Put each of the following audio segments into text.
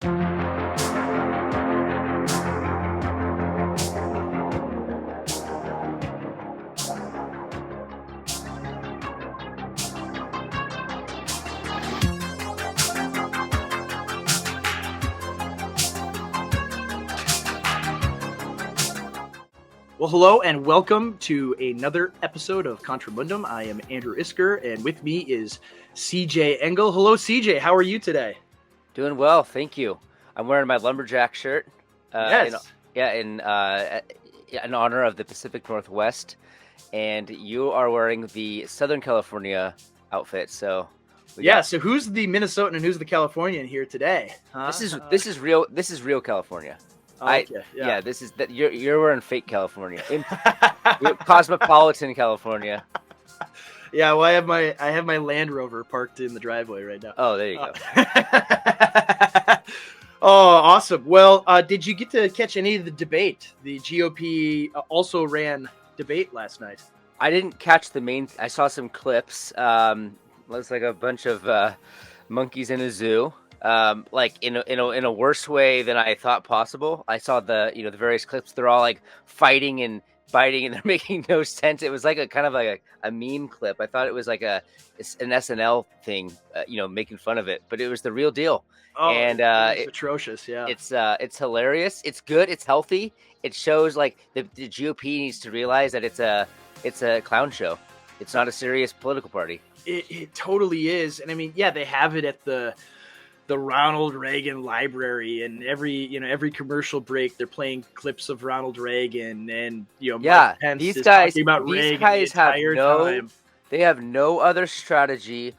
Well, hello and welcome to another episode of Contra Mundum. I am Andrew Isker, and with me is CJ Engel. Hello, CJ. How are you today? Doing well, thank you. I'm wearing my lumberjack shirt. Yes. In honor of the Pacific Northwest, and you are wearing the Southern California outfit. So So who's the Minnesotan and who's the Californian here today? Huh? This is real. This is real California. Okay. This is that you're wearing fake California, cosmopolitan California. Yeah, well, I have my Land Rover parked in the driveway right now. Oh, there you go. Oh, awesome. Well, did you get to catch any of the debate? The GOP also ran debate last night. I didn't catch the main. I saw some clips. Looks like a bunch of monkeys in a zoo. Like in a worse way than I thought possible. I saw the various clips. They're all like fighting and biting, and they're making no sense. It was like a meme clip. I thought it was like an SNL thing, making fun of it, but it was the real deal. Oh, and it's atrocious. Yeah, it's hilarious. It's good. It's healthy. It shows like the GOP needs to realize that it's a clown show. It's not a serious political party. It totally is. And I mean, yeah, they have it at the Ronald Reagan library, and every commercial break they're playing clips of Ronald Reagan, and Mike Pence these is guys talking about these Reagan guys the entire time. They have no other strategy.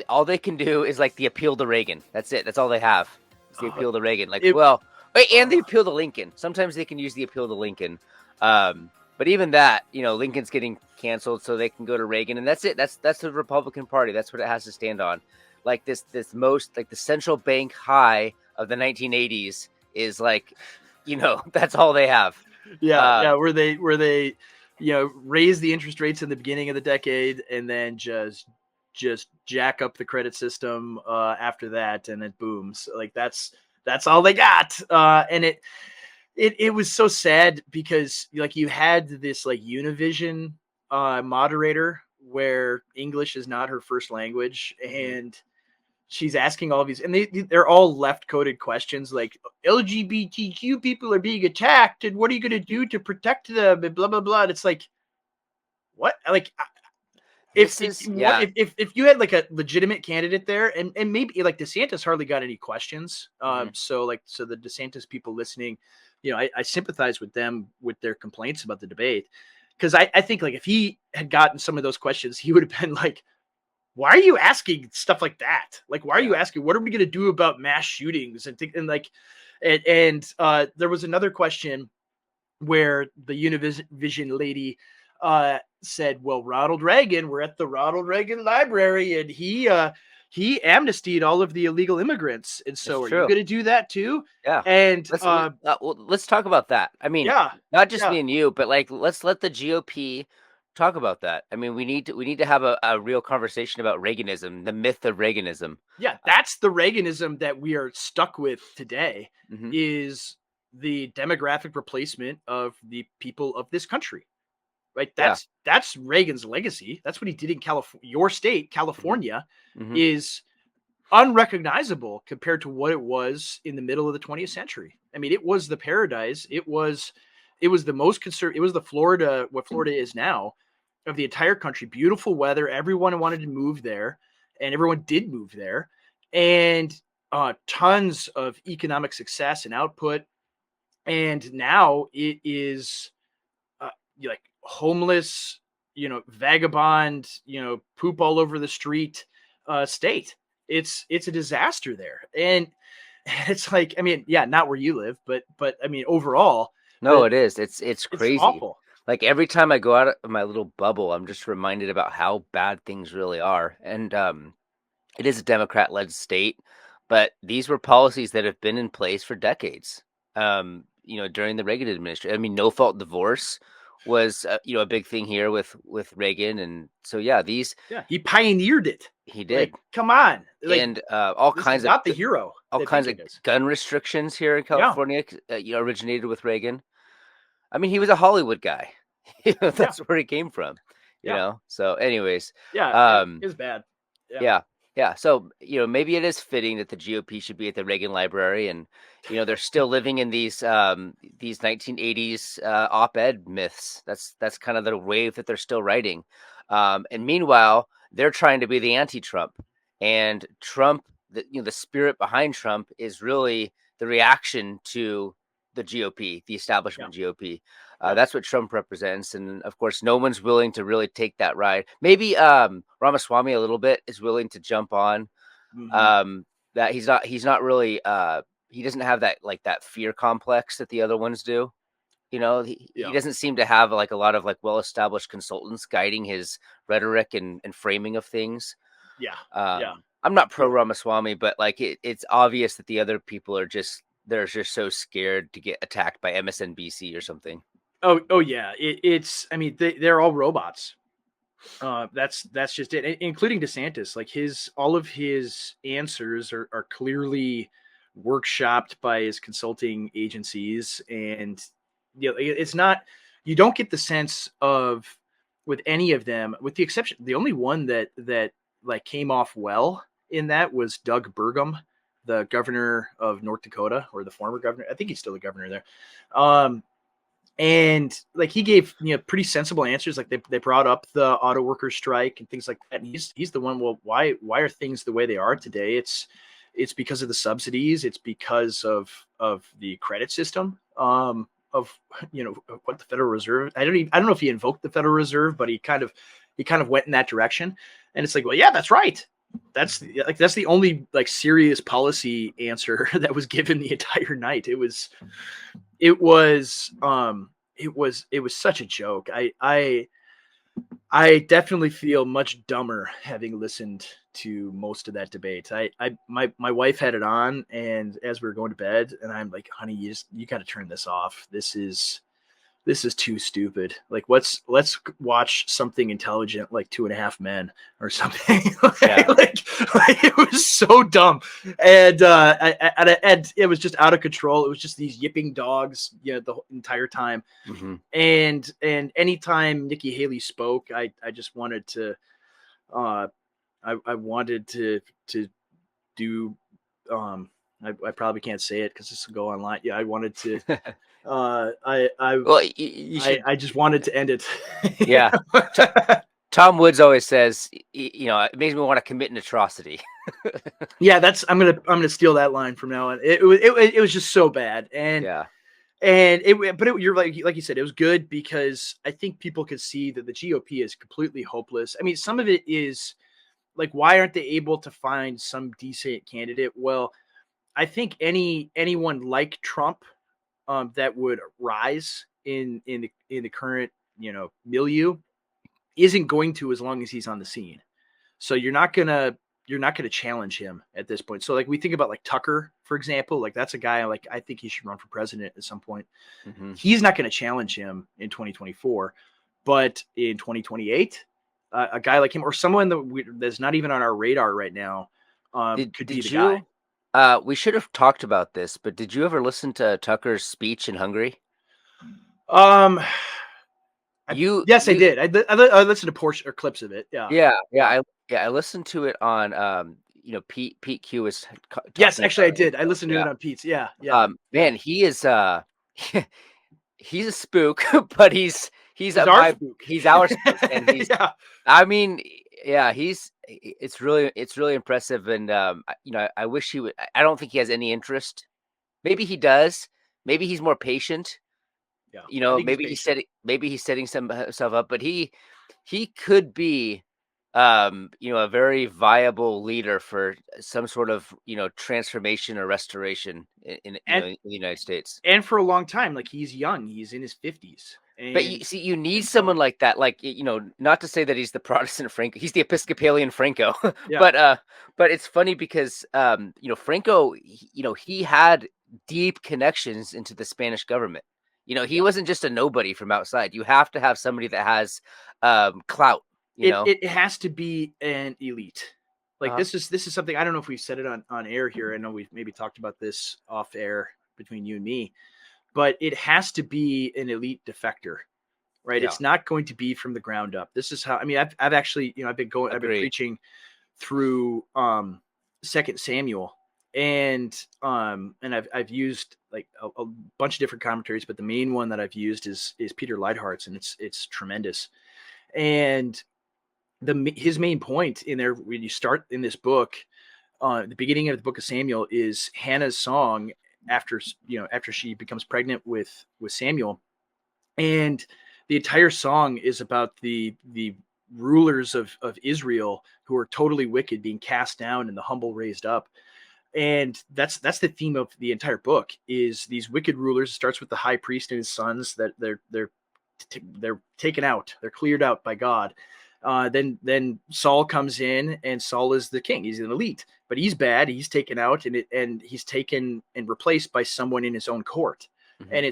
All they can do is like the appeal to Reagan. That's it. That's all they have. It's the appeal to Reagan. And the appeal to Lincoln. Sometimes they can use the appeal to Lincoln. But even that, Lincoln's getting canceled, so they can go to Reagan, and that's it. That's the Republican Party. That's what it has to stand on. Like this most like the central bank high of the 1980s is like, that's all they have. Where they raise the interest rates in the beginning of the decade and then just jack up the credit system after that, and it booms. Like that's all they got. And it was so sad because like you had this like Univision moderator where English is not her first language, and she's asking all these, and they're all left-coded questions like LGBTQ people are being attacked, and what are you going to do to protect them, and blah blah blah. And it's like, what? Like, if you had like a legitimate candidate there, and maybe like DeSantis hardly got any questions. So the DeSantis people listening, I sympathize with them with their complaints about the debate, because I think like if he had gotten some of those questions, he would have been like, why are you asking stuff like that? Like, why are you asking, what are we going to do about mass shootings? And there was another question where the Univision lady said, well, Ronald Reagan, we're at the Ronald Reagan library, and he amnestied all of the illegal immigrants. And so you going to do that too? Yeah. And let's talk about that. I mean, not just me and you, but like, let's let the GOP talk about that. I mean, we need to have a real conversation about Reaganism, the myth of Reaganism. Yeah, that's the Reaganism that we are stuck with today, is the demographic replacement of the people of this country. Right? That's Reagan's legacy. That's what he did in California. Your state, California, is unrecognizable compared to what it was in the middle of the 20th century. I mean, it was the paradise. It was the most conservative. It was the Florida, what Florida is now, of the entire country. Beautiful weather. Everyone wanted to move there, and everyone did move there, and tons of economic success and output. And now it is like homeless, vagabond, poop all over the street state. It's a disaster there, and it's like, I mean, not where you live, but I mean overall. No, it is. It's crazy. It's awful. Like every time I go out of my little bubble, I'm just reminded about how bad things really are. And it is a Democrat-led state, but these were policies that have been in place for decades. During the Reagan administration. I mean, no-fault divorce was a big thing here with Reagan, and so he pioneered it. He did. Like, come on, and all kinds of not the hero. all They kinds think of it is. gun restrictions here in Yeah. California, originated with Reagan. I mean, he was a Hollywood guy. That's where he came from, Yeah. So anyways, Yeah. It um, is bad. Yeah. yeah. Yeah. So, maybe it is fitting that the GOP should be at the Reagan Library, and, they're still living in these 1980s op-ed myths. That's kind of the wave that they're still writing. And meanwhile, they're trying to be the anti-Trump, and Trump, the spirit behind Trump is really the reaction to the GOP, the Yeah. establishment GOP. Yeah. That's what Trump represents, and of course, no one's willing to really take that ride. Maybe Ramaswamy a little bit is willing to jump on. Hmm. That he's not really he doesn't have that fear complex that the other ones do. He Yeah. doesn't seem to have like a lot of like well-established consultants guiding his rhetoric and framing of things. Yeah. Yeah. I'm not pro Ramaswamy, but like it's obvious that the other people they're just so scared to get attacked by MSNBC or something. Oh yeah. It's. I mean, they're all robots. That's just it, including DeSantis. Like all of his answers are clearly workshopped by his consulting agencies, and it's not. You don't get the sense of with any of them, with the exception, the only one that like came off well in that was Doug Burgum, the governor of North Dakota, or the former governor. I think he's still the governor there. And like he gave pretty sensible answers. Like they brought up the auto workers strike and things like that. And he's the one. Well, why are things the way they are today? It's because of the subsidies. It's because of the credit system. Of what the Federal Reserve. I don't know if he invoked the Federal Reserve, but he kind of went in that direction. And it's like, well, yeah, that's right. That's the only like serious policy answer that was given the entire night. It was such a joke. I definitely feel much dumber having listened to most of that debate. My wife had it on, and as we were going to bed, and I'm like, honey, you got to turn this off. This is too stupid. Like let's watch something intelligent like Two and a Half Men or something. Yeah. like it was so dumb. And and it was just out of control. It was just these yipping dogs, the entire time. Mm-hmm. And anytime Nikki Haley spoke, I just wanted to I wanted to do I probably can't say it because this will go online. Yeah, I wanted to Well, you should. I just wanted to end it. Yeah. Tom Woods always says, it makes me want to commit an atrocity. Yeah, I'm gonna steal that line from now on. It was just so bad, and yeah, and you're like you said, it was good because I think people could see that the GOP is completely hopeless. I mean, some of it is like, why aren't they able to find some decent candidate? Well, I think anyone like Trump that would rise in the current milieu isn't going to, as long as he's on the scene. So you're not gonna challenge him at this point. So like we think about like Tucker, for example, like that's a guy like I think he should run for president at some point. mm-hmm. He's not going to challenge him in 2024, but in 2028, a guy like him or someone that's not even on our radar right now could be the guy. We should have talked about this, but did you ever listen to Tucker's speech in Hungary? Yes, I did. I listened to portion or clips of it. Yeah. I listened to it on Pete Q was yes, actually I did. I listened to it on Pete's. Yeah. Man, he is he's a spook, but he's our spook. He's our spook, and he's I mean, it's really impressive, and I wish he would. I don't think he has any interest. Maybe he does. Maybe he's more patient. Yeah, maybe he's setting himself up, but he could be a very viable leader for some sort of transformation or restoration in the United States. And for a long time, like he's young, he's in his 50s. But you need someone like that, like not to say that he's the Protestant Franco, he's the Episcopalian Franco, but it's funny because Franco, he had deep connections into the Spanish government. He wasn't just a nobody from outside. You have to have somebody that has clout. It has to be an elite. Like this is something, I don't know if we've said it on air here. I know we've maybe talked about this off air between you and me, but it has to be an elite defector, right? Yeah. It's not going to be from the ground up. This is how, I mean, I've actually, I've been preaching through Second Samuel, and I've used like a bunch of different commentaries, but the main one that I've used is Peter Leithart's, and it's tremendous. And his main point in there, when you start in this book, the beginning of the book of Samuel is Hannah's song after she becomes pregnant with Samuel, and the entire song is about the rulers of Israel who are totally wicked being cast down and the humble raised up. And that's the theme of the entire book, is these wicked rulers. It starts with the high priest and his sons, that they're taken out, they're cleared out by God. Then Saul comes in, and Saul is the king. He's an elite, but he's bad. He's taken out, and he's taken and replaced by someone in his own court. Mm-hmm. And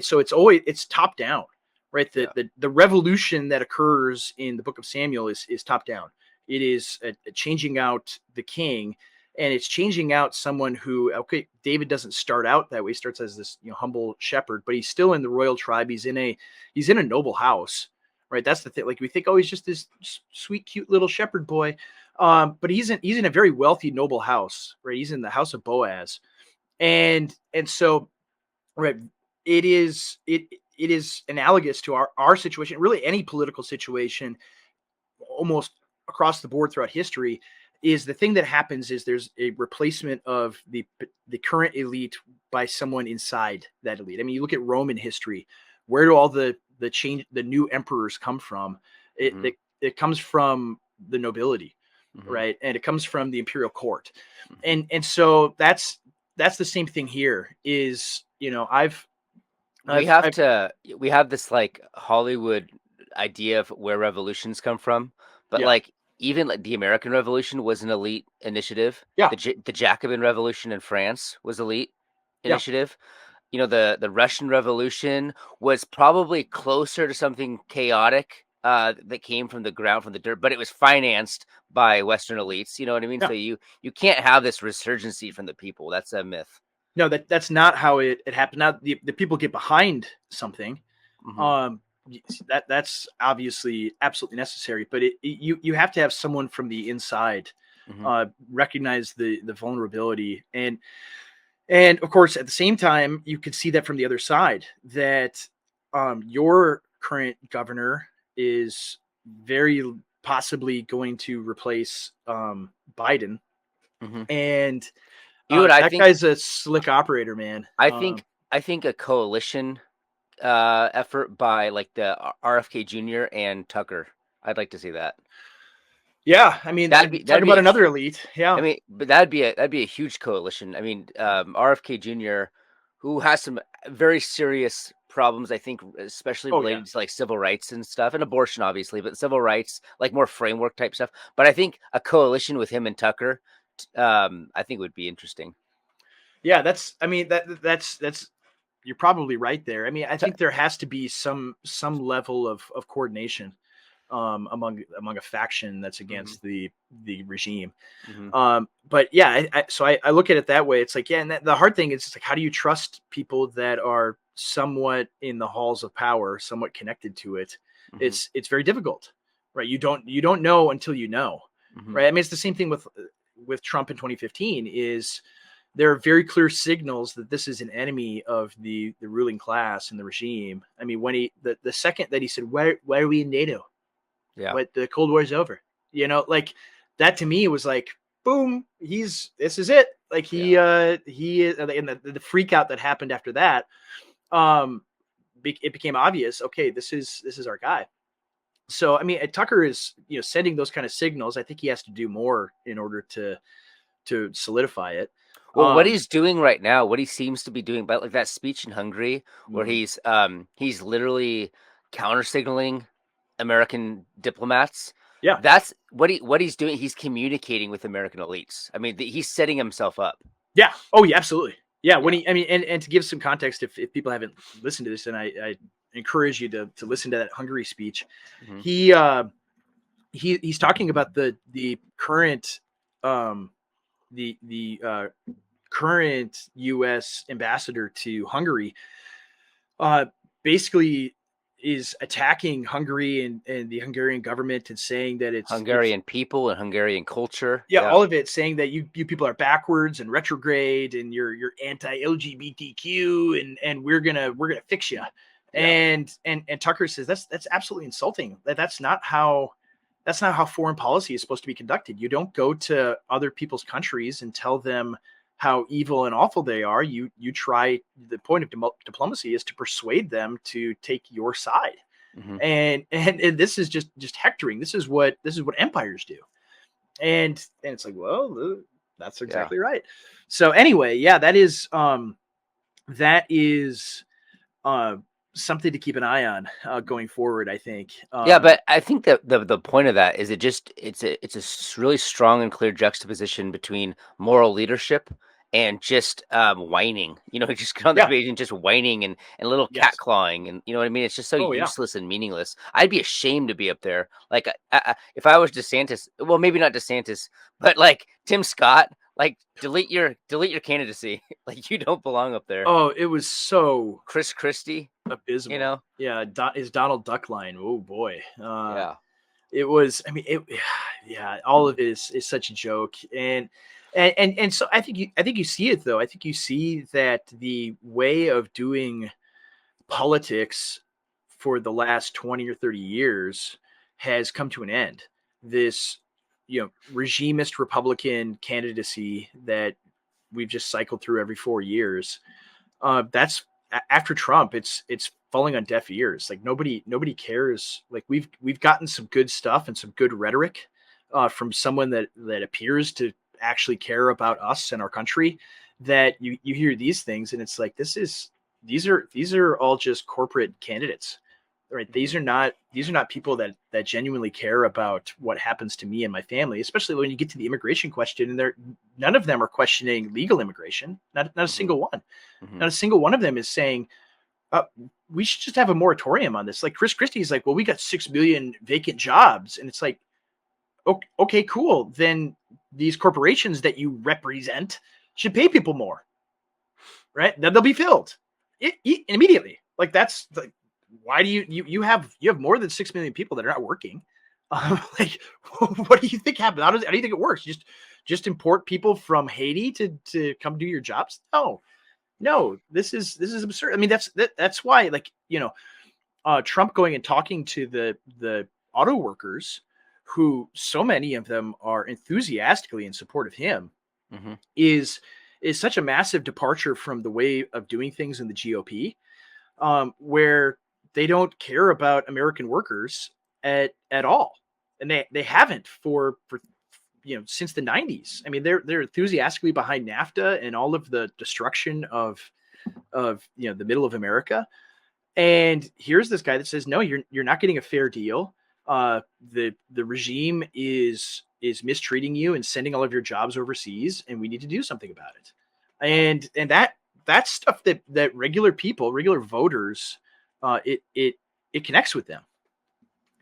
it's top down, right? The revolution that occurs in the book of Samuel is top down. It is changing out the king, and it's changing out someone who, okay, David doesn't start out that way. He starts as this humble shepherd, but he's still in the royal tribe. He's in a noble house. Right, that's the thing. Like, we think, oh, he's just this sweet, cute little shepherd boy, but he's in a very wealthy, noble house. Right, he's in the house of Boaz, and so, right, it is analogous to our situation. Really, any political situation, almost across the board throughout history, is the thing that happens is there's a replacement of the current elite by someone inside that elite. I mean, you look at Roman history. Where do all the new emperors come from? It comes from the nobility, mm-hmm. right? And it comes from the imperial court. Mm-hmm. And so that's the same thing here. Is we have this like Hollywood idea of where revolutions come from, but like even like the American Revolution was an elite initiative. Yeah, the Jacobin Revolution in France was elite initiative. The Russian Revolution was probably closer to something chaotic that came from the ground, from the dirt, but it was financed by Western elites. You know what I mean? Yeah. So you can't have this resurgency from the people. That's a myth. No, that's not how it happened. Now the people get behind something. Mm-hmm. That's obviously absolutely necessary, but you have to have someone from the inside, mm-hmm. Recognize the vulnerability. And of course, at the same time, you could see that from the other side, that your current governor is very possibly going to replace Biden. Mm-hmm. And that guy's a slick operator, man. I think a coalition effort by like the RFK Jr. and Tucker. I'd like to see that. Yeah, I mean, talk about another elite. Yeah, I mean, but that'd be a huge coalition. I mean, RFK Jr., who has some very serious problems, I think, especially related to like civil rights and stuff, and abortion, obviously, but civil rights, like more framework type stuff. But I think a coalition with him and Tucker, I think would be interesting. Yeah, that's you're probably right there. I mean, I think there has to be some level of coordination among a faction that's against mm-hmm. the regime. Mm-hmm. But yeah, I look at it that way. It's like, yeah, and the hard thing is, it's like, how do you trust people that are somewhat in the halls of power, somewhat connected to it? Mm-hmm. It's very difficult, right? You don't know until you know, mm-hmm. right? I mean, it's the same thing with Trump in 2015. Is there are very clear signals that this is an enemy of the ruling class and the regime. I mean, when the second that he said, why are we in NATO? Yeah, but the Cold War is over. Like that to me was like, boom, this is it. Like he and the freak out that happened after that, it became obvious. Okay, this is our guy. So I mean, Tucker is sending those kind of signals. I think he has to do more in order to solidify it. Well, what he's doing right now, what he seems to be doing, but like that speech in Hungary, where mm-hmm. he's literally counter signaling American diplomats. Yeah, that's what he's doing. He's communicating with American elites. I mean, he's setting himself up. Yeah. Oh, yeah, absolutely. Yeah. When and to give some context, if people haven't listened to this, and I encourage you to listen to that Hungary speech. Mm-hmm. He's talking about the current the current U.S. ambassador to Hungary, uh, basically is attacking Hungary and the Hungarian government and saying that it's Hungarian people and Hungarian culture. yeah, Yeah. all of it, saying that you people are backwards and retrograde and you're anti-LGBTQ and we're gonna fix you. Yeah. And Tucker says that's absolutely insulting. That's not how foreign policy is supposed to be conducted. You don't go to other people's countries and tell them how evil and awful they are. You try. The point of diplomacy is to persuade them to take your side. Mm-hmm. And this is just hectoring. This is what empires do. And it's like, well, that's exactly right. So anyway, yeah, that is uh something to keep an eye on going forward, I think. Yeah, but I think that the point of that is it's a really strong and clear juxtaposition between moral leadership and just whining. Just get on the Yeah. page and just whining and a little cat Yes. clawing, and you know what I mean. It's just so Oh yeah. useless and meaningless. I'd be ashamed to be up there. Like if I was DeSantis, well, maybe not DeSantis, but like Tim Scott, like delete your candidacy. Like you don't belong up there. Oh, it was so Chris Christie, abysmal. Yeah, is Donald Duck line. Oh boy. Yeah. It was. I mean, yeah, all of it is such a joke, and so I think you see it though. I think you see that the way of doing politics for the last 20 or 30 years has come to an end. This, regimist Republican candidacy that we've just cycled through every 4 years. That's after Trump. It's falling on deaf ears. Like nobody cares. Like we've gotten some good stuff and some good rhetoric from someone that appears to actually care about us and our country. That you hear these things and it's like these are all just corporate candidates, right? These are not people that genuinely care about what happens to me and my family, especially when you get to the immigration question. And none of them are questioning legal immigration. Not a single one. Mm-hmm. Not a single one of them is saying we should just have a moratorium on this. Like Chris Christie's like, well, we got 6 million vacant jobs, and it's like, okay, cool. Then these corporations that you represent should pay people more, right? Then they'll be filled immediately. Like that's like, why do you have more than 6 million people that are not working? Like, what do you think happened? How do you think it works? Just import people from Haiti to come do your jobs? No, this is absurd. I mean, that's why, like, Trump going and talking to the auto workers, who so many of them are enthusiastically in support of him, Mm-hmm. is such a massive departure from the way of doing things in the GOP, where they don't care about American workers at all, and they haven't for since the 90s. I mean, they're enthusiastically behind NAFTA and all of the destruction of the middle of America. And here's this guy that says, no, you're not getting a fair deal. The regime is mistreating you and sending all of your jobs overseas, and we need to do something about it. And that's stuff that regular people, regular voters, it connects with them.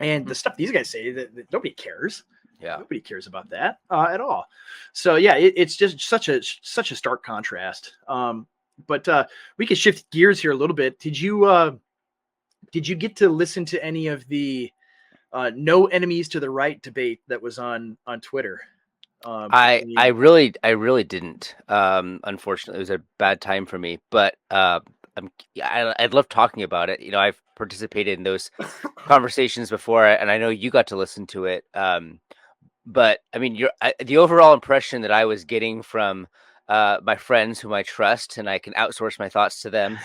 And the stuff these guys say that nobody cares. Yeah, nobody cares about that at all. So yeah, it's just such a stark contrast. But we can shift gears here a little bit. Did you get to listen to any of the no enemies to the right debate that was on Twitter? I really didn't. Unfortunately, it was a bad time for me. But I'd love talking about it. I've participated in those conversations before, and I know you got to listen to it. But I mean, the overall impression that I was getting from my friends whom I trust and I can outsource my thoughts to them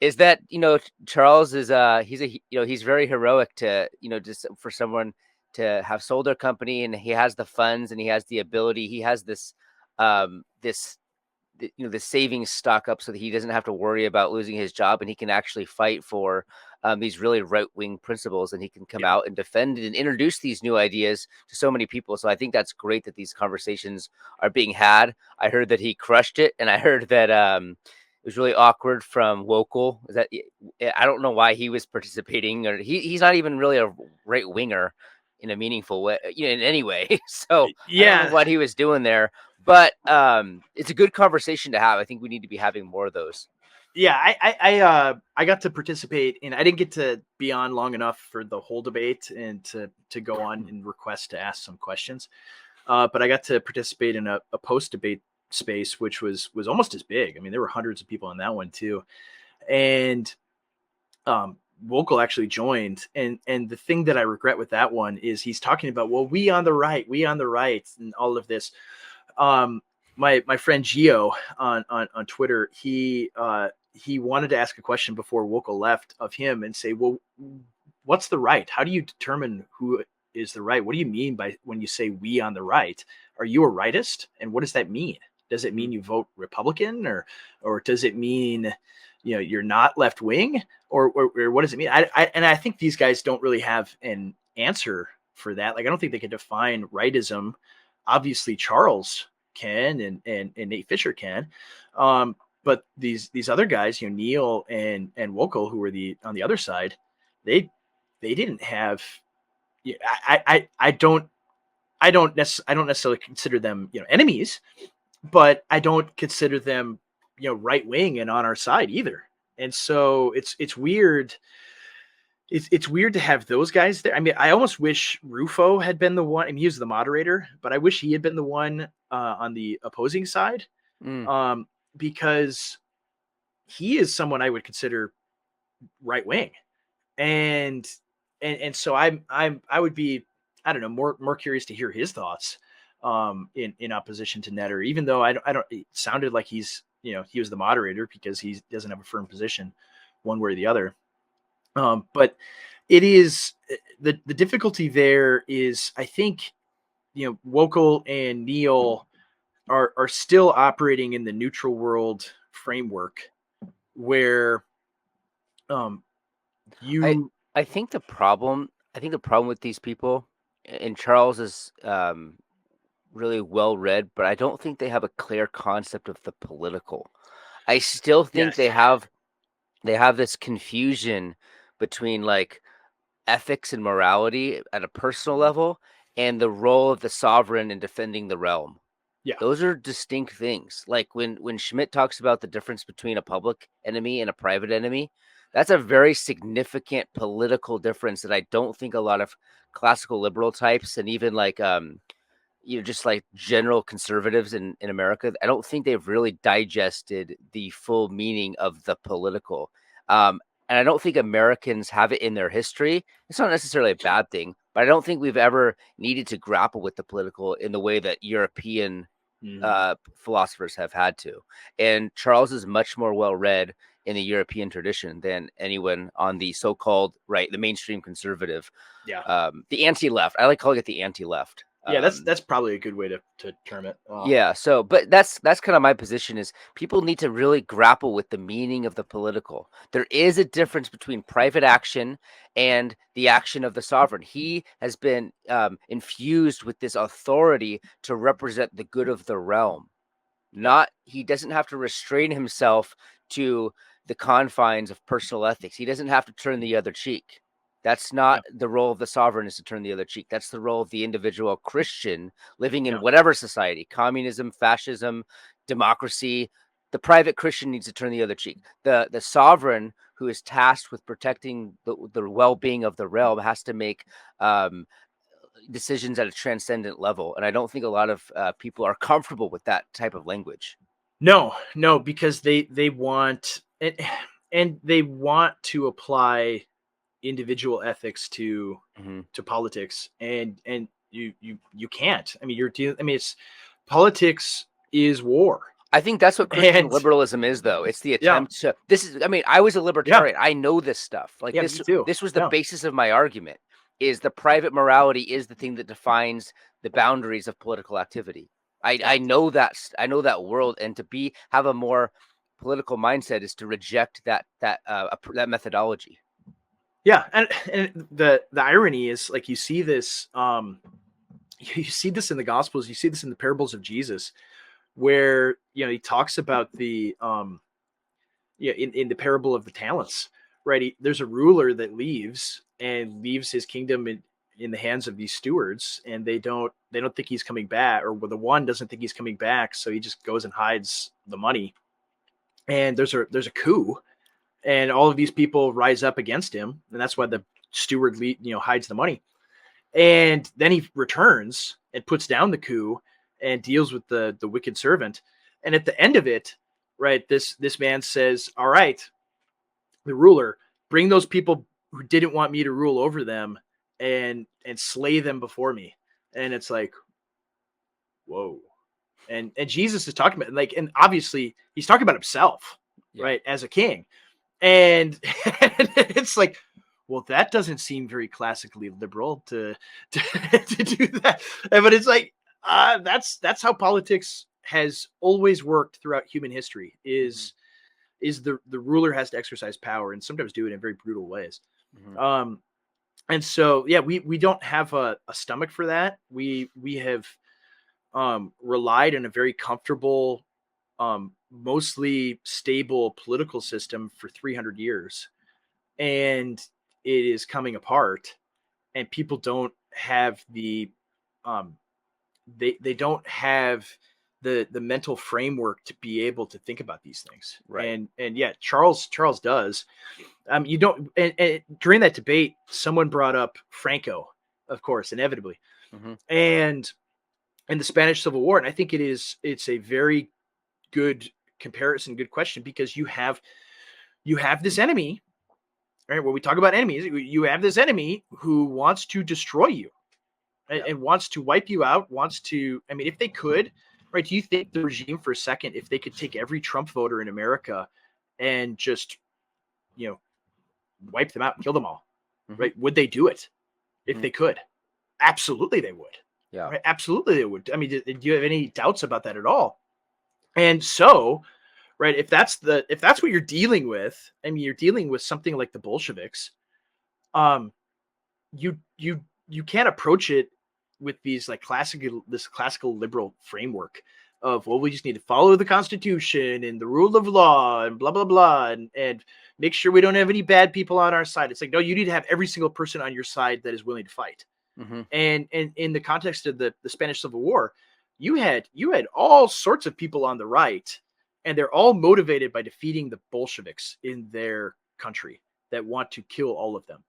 is that Charles is he's very heroic to just for someone to have sold their company, and he has the funds and he has the ability, he has this the savings stock up so that he doesn't have to worry about losing his job, and he can actually fight for these really right-wing principles, and he can come out and defend and introduce these new ideas to so many people. So I think that's great that these conversations are being had. I heard that he crushed it, and I heard that it was really awkward from Wokel. Is that I don't know why he was participating, or he's not even really a right-winger. in a meaningful way, in any way. So I don't know Yeah. what he was doing there, but it's a good conversation to have. I think we need to be having more of those. Yeah, I got to participate in. I didn't get to be on long enough for the whole debate and to go on and request to ask some questions. But I got to participate in a post debate space, which was almost as big. I mean, there were hundreds of people in that one too, and Wokel actually joined. And the thing that I regret with that one is he's talking about, well, we on the right, and all of this. My friend Gio on Twitter, he wanted to ask a question before Wokel left of him and say, well, what's the right? How do you determine who is the right? What do you mean by when you say we on the right? Are you a rightist? And what does that mean? Does it mean you vote Republican, or does it mean you're not left wing, or what does it mean? I think these guys don't really have an answer for that. Like, I don't think they can define rightism. Obviously, Charles can, and Nate Fisher can. But these other guys, Neil and Wokel, who were on the other side, they didn't have. I don't necessarily consider them enemies, but I don't consider them right wing and on our side either. And so it's weird. It's weird to have those guys there. I mean, I almost wish Rufo had been the one. I mean, he was the moderator, but I wish he had been the one on the opposing side, because he is someone I would consider right wing, and so I would be, I don't know, more curious to hear his thoughts in opposition to Netter, even though I don't it sounded like he was the moderator because he doesn't have a firm position one way or the other. But it is the difficulty there is, I think, Wokel and Neil are still operating in the neutral world framework where you I think the problem with these people, and Charles is really well read, but I don't think they have a clear concept of the political. I still think yes they have this confusion between like ethics and morality at a personal level and the role of the sovereign in defending the realm. yeah Those are distinct things. Like when Schmidt talks about the difference between a public enemy and a private enemy, that's a very significant political difference that I don't think a lot of classical liberal types and even like just like general conservatives in America, I don't think they've really digested the full meaning of the political. And I don't think Americans have it in their history. It's not necessarily a bad thing, but I don't think we've ever needed to grapple with the political in the way that European philosophers have had to. And Charles is much more well read in the European tradition than anyone on the so-called right, the mainstream conservative, yeah the anti-left. I like calling it the anti-left. yeah that's probably a good way to term it. Yeah, so but that's kind of my position is people need to really grapple with the meaning of the political. There is a difference between private action and the action of the sovereign. He has been infused with this authority to represent the good of the realm. Not he doesn't have to restrain himself to the confines of personal ethics. He doesn't have to turn the other cheek. That's not the role of the sovereign, is to turn the other cheek. That's the role of the individual Christian living in whatever society, communism, fascism, democracy. The private Christian needs to turn the other cheek. The sovereign who is tasked with protecting the well-being of the realm has to make decisions at a transcendent level. And I don't think a lot of people are comfortable with that type of language. No, because they want it, and they want to apply individual ethics to politics, and you can't. I mean, it's politics is war. I think that's what Christian And liberalism is, though. It's the attempt to. This is. I mean, I was a libertarian. I know this stuff. Like this. Me too. This was the basis of my argument. Is the private morality is the thing that defines the boundaries of political activity. I know that. I know that world, and to have a more political mindset is to reject that methodology. Yeah, and the irony is, like, you see this in the Gospels, you see this in the parables of Jesus, where he talks about the in the parable of the talents, right? There's a ruler that leaves his kingdom in the hands of these stewards, and they don't think he's coming back, or the one doesn't think he's coming back, so he just goes and hides the money. And there's a coup, and all of these people rise up against him, and that's why the steward hides the money. And then he returns and puts down the coup and deals with the wicked servant. And at the end of it, right, this man says, all right, the ruler, bring those people who didn't want me to rule over them and slay them before me. And it's like, whoa. And Jesus is talking about, like, and obviously he's talking about himself, right, as a king. And it's like, well, that doesn't seem very classically liberal to do that. But it's like, that's how politics has always worked throughout human history. Is the ruler has to exercise power, and sometimes do it in very brutal ways. And so, yeah, we don't have a stomach for that. We have relied on a very comfortable, mostly stable political system for 300 years, and it is coming apart, and people don't have the they don't have the mental framework to be able to think about these things. Right. And yeah, Charles does. You don't, and during that debate, someone brought up Franco, of course, inevitably, and the Spanish Civil War. And I think it's a very good comparison, good question, because you have this enemy, right? When we talk about enemies, you have this enemy who wants to destroy you, right? And wants to wipe you out, wants to, I mean, if they could, right? Do you think the regime, for a second, if they could take every Trump voter in America and just, wipe them out and kill them all, right? Would they do it if they could? Absolutely, they would. Yeah, right? Absolutely, they would. I mean, do you have any doubts about that at all? And so, right, if that's what you're dealing with, I mean, you're dealing with something like the Bolsheviks. You can't approach it with these like classical liberal framework of, well, we just need to follow the Constitution and the rule of law and blah blah blah, and make sure we don't have any bad people on our side. It's like, no, you need to have every single person on your side that is willing to fight. And in the context of the Spanish Civil War, you had all sorts of people on the right, and they're all motivated by defeating the Bolsheviks in their country that want to kill all of them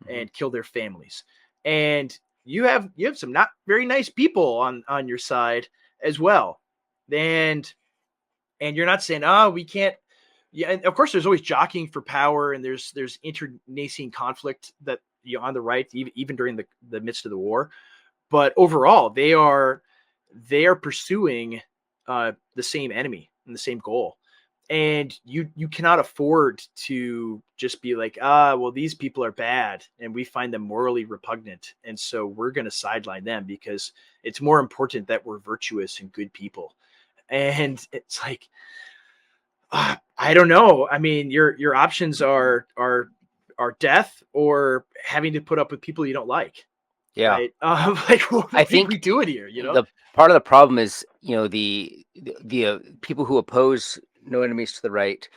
and kill their families. And you have some not very nice people on your side as well. And you're not saying, oh, we can't. Yeah, and of course, there's always jockeying for power, and there's internecine conflict that on the right, even during the midst of the war. But overall, they are pursuing the same enemy and the same goal. And you cannot afford to just be like, well, these people are bad and we find them morally repugnant, and so we're going to sideline them because it's more important that we're virtuous and good people. And it's like, I don't know. I mean, your options are death or having to put up with people you don't like. Yeah. Right? Like, what I think we do it here, The part of the problem is, the people who oppose no enemies to the right,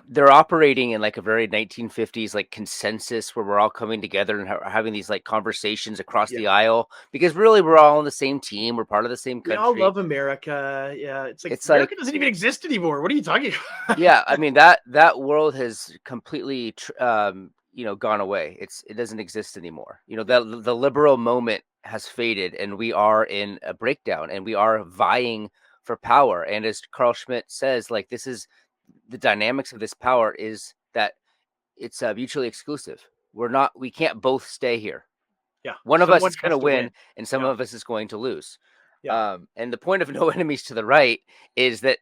they're operating in like a very 1950s like consensus where we're all coming together and having these like conversations across the aisle, because really we're all on the same team. We're part of the same country. We all love America. Yeah, it's America doesn't even exist anymore. What are you talking about? Yeah, I mean that world has completely gone away. It doesn't exist anymore. The liberal moment has faded, and we are in a breakdown, and we are vying for power. And as Carl Schmitt says, like, this is the dynamics of this power is that it's mutually exclusive. We can't both stay here. Yeah, one of us is going to win, and some of us is going to lose. Yeah. And the point of no enemies to the right is that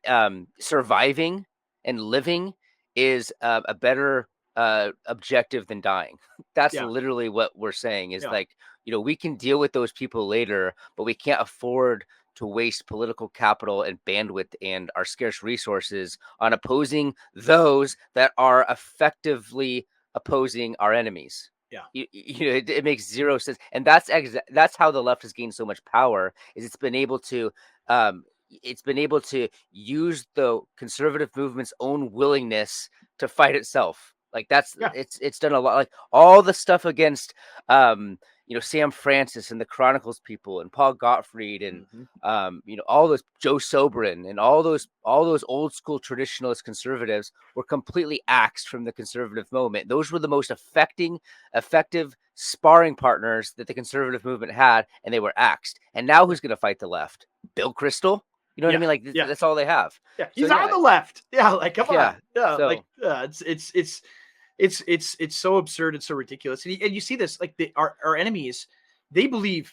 surviving and living is a better objective than dying. That's literally what we're saying is like, we can deal with those people later, but we can't afford to waste political capital and bandwidth and our scarce resources on opposing those that are effectively opposing our enemies. Yeah, it makes zero sense, and that's how the left has gained so much power. Is it's been able to use the conservative movement's own willingness to fight itself. Like it's done a lot. Like all the stuff against Sam Francis and the Chronicles people and Paul Gottfried and Mm-hmm. all those Joe Sobran and all those old school traditionalist conservatives were completely axed from the conservative movement. Those were the most effective sparring partners that the conservative movement had, and they were axed. And now who's going to fight the left? Bill Kristol? You know what I mean? Like Yeah. that's all they have. Yeah. So He's on the left. Yeah. Like, come on. Yeah. So Like, it's so absurd and so ridiculous. And you see this, like our enemies, they believe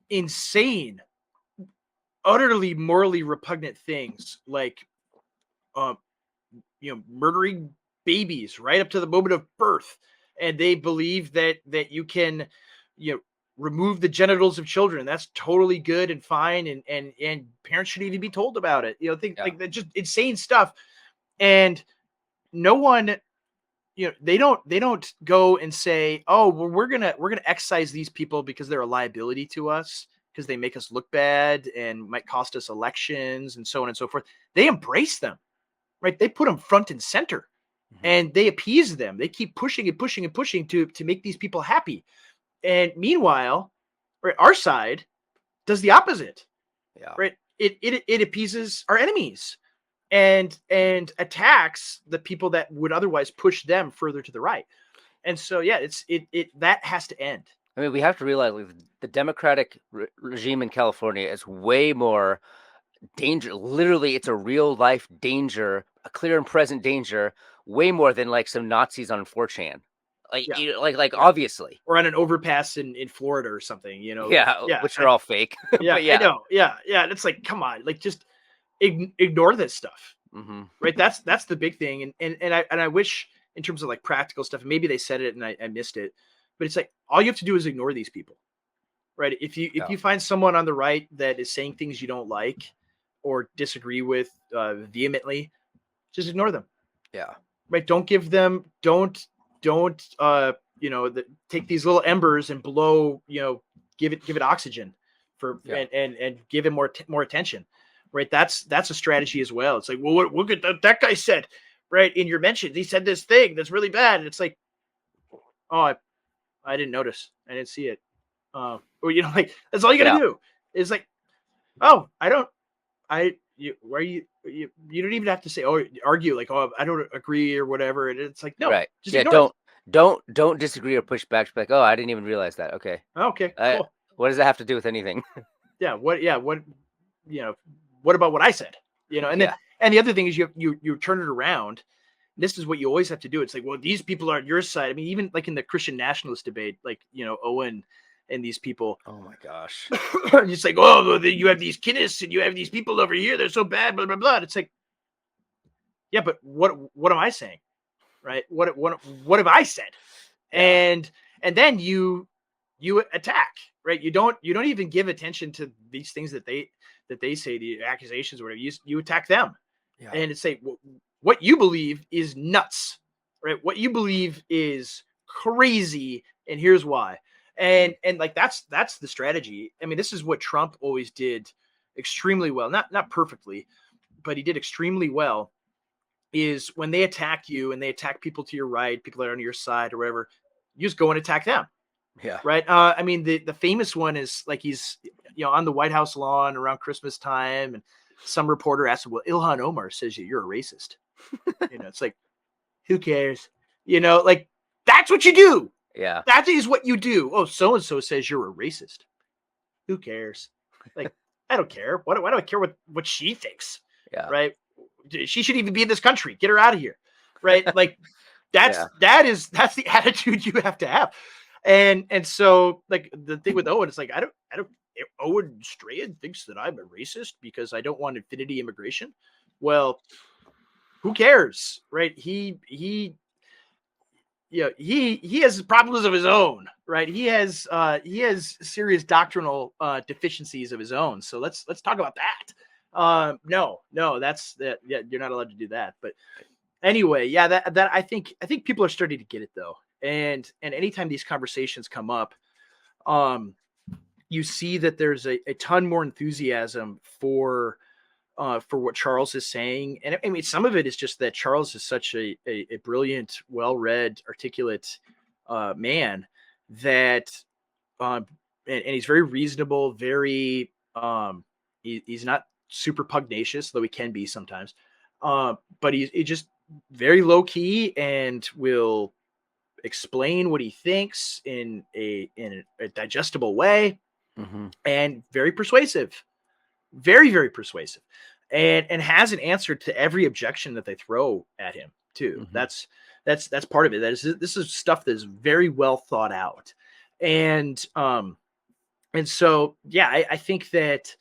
insane, utterly morally repugnant things like, um, murdering babies right up to the moment of birth, and they believe that you can, remove the genitals of children. That's totally good and fine, and parents should even be told about it. Think like that, just insane stuff. And no one, they don't go and say, oh, well, we're gonna excise these people because they're a liability to us, because they make us look bad and might cost us elections and so on and so forth. They embrace them, right? They put them front and center, and they appease them. They keep pushing and pushing and pushing to make these people happy. And meanwhile, right, our side does the opposite. Yeah. Right? It appeases our enemies and attacks the people that would otherwise push them further to the right. And so, yeah, it that has to end. I mean, we have to realize, like, the Democratic regime in California is way more danger. Literally, it's a real life danger, a clear and present danger, way more than like some Nazis on 4chan. Like, Yeah. Obviously, or on an overpass in Florida or something, Yeah, which are all fake. Yeah, But yeah, I know. Yeah. It's like, come on, like, just ignore this stuff. Right? That's the big thing. And I wish, in terms of like practical stuff, maybe they said it and I missed it, but it's like, all you have to do is ignore these people. Right? If you find someone on the right that is saying things you don't like or disagree with vehemently, just ignore them. Yeah. Right? Don't give them, don't take these little embers and blow, give it oxygen for, and give it more attention. Right? That's a strategy as well. It's like, well, look at that guy said, right, in your mentions, he said this thing that's really bad, and it's like, oh, I didn't notice, I didn't see it. Or like, that's all you gotta do. It's like, oh, why are you don't even have to say, oh, argue like, oh, I don't agree or whatever. And it's like, no, Right. just Don't disagree or push back. Just be like, oh, I didn't even realize that. Okay. Okay, cool. What does that have to do with anything? What about what I said? And then, and the other thing is, you turn it around. This is what you always have to do. It's like, well, these people are on your side. I mean, even like in the Christian nationalist debate, like, Owen and these people. Oh my gosh. It's like, oh, you have these kiddists and you have these people over here. They're so bad, blah, blah, blah. It's like, yeah, but what am I saying? Right? What have I said? Yeah. And then you attack, right? You don't even give attention to these things that they say, the accusations or whatever. You attack them. Yeah. And it's say, well, what you believe is nuts, right? What you believe is crazy, and here's why. And like, that's the strategy. I mean, this is what Trump always did extremely well. Not perfectly, but he did extremely well. Is when they attack you and they attack people to your right, people that are on your side or whatever, you just go and attack them. Yeah. Right. I mean, the famous one is like, he's, on the White House lawn around Christmas time, and some reporter asked him, well, Ilhan Omar says you're a racist. It's like, who cares? Like, that's what you do. Yeah. That is what you do. Oh, so-and-so says you're a racist. Who cares? Like, I don't care. Why do I care what she thinks? Yeah. Right. She should even be in this country. Get her out of here. Right. Like, that's the attitude you have to have. And so, like, the thing with Owen, it's like, I don't Owen Strahan thinks that I'm a racist because I don't want infinity immigration. Well, who cares? Right. He has problems of his own, right? He has serious doctrinal deficiencies of his own. So let's talk about that. No, that's that. Yeah, you're not allowed to do that. But anyway, yeah, that I think people are starting to get it though. And anytime these conversations come up, you see that there's a ton more enthusiasm for what Charles is saying. And I mean, some of it is just that Charles is such a brilliant, well-read, articulate man that and he's very reasonable, very he's not super pugnacious, though he can be sometimes. But he just very low key and will explain what he thinks in a digestible way, and very persuasive, very persuasive, and has an answer to every objection that they throw at him too. That's part of it. This is stuff that is very well thought out, and so yeah, I think that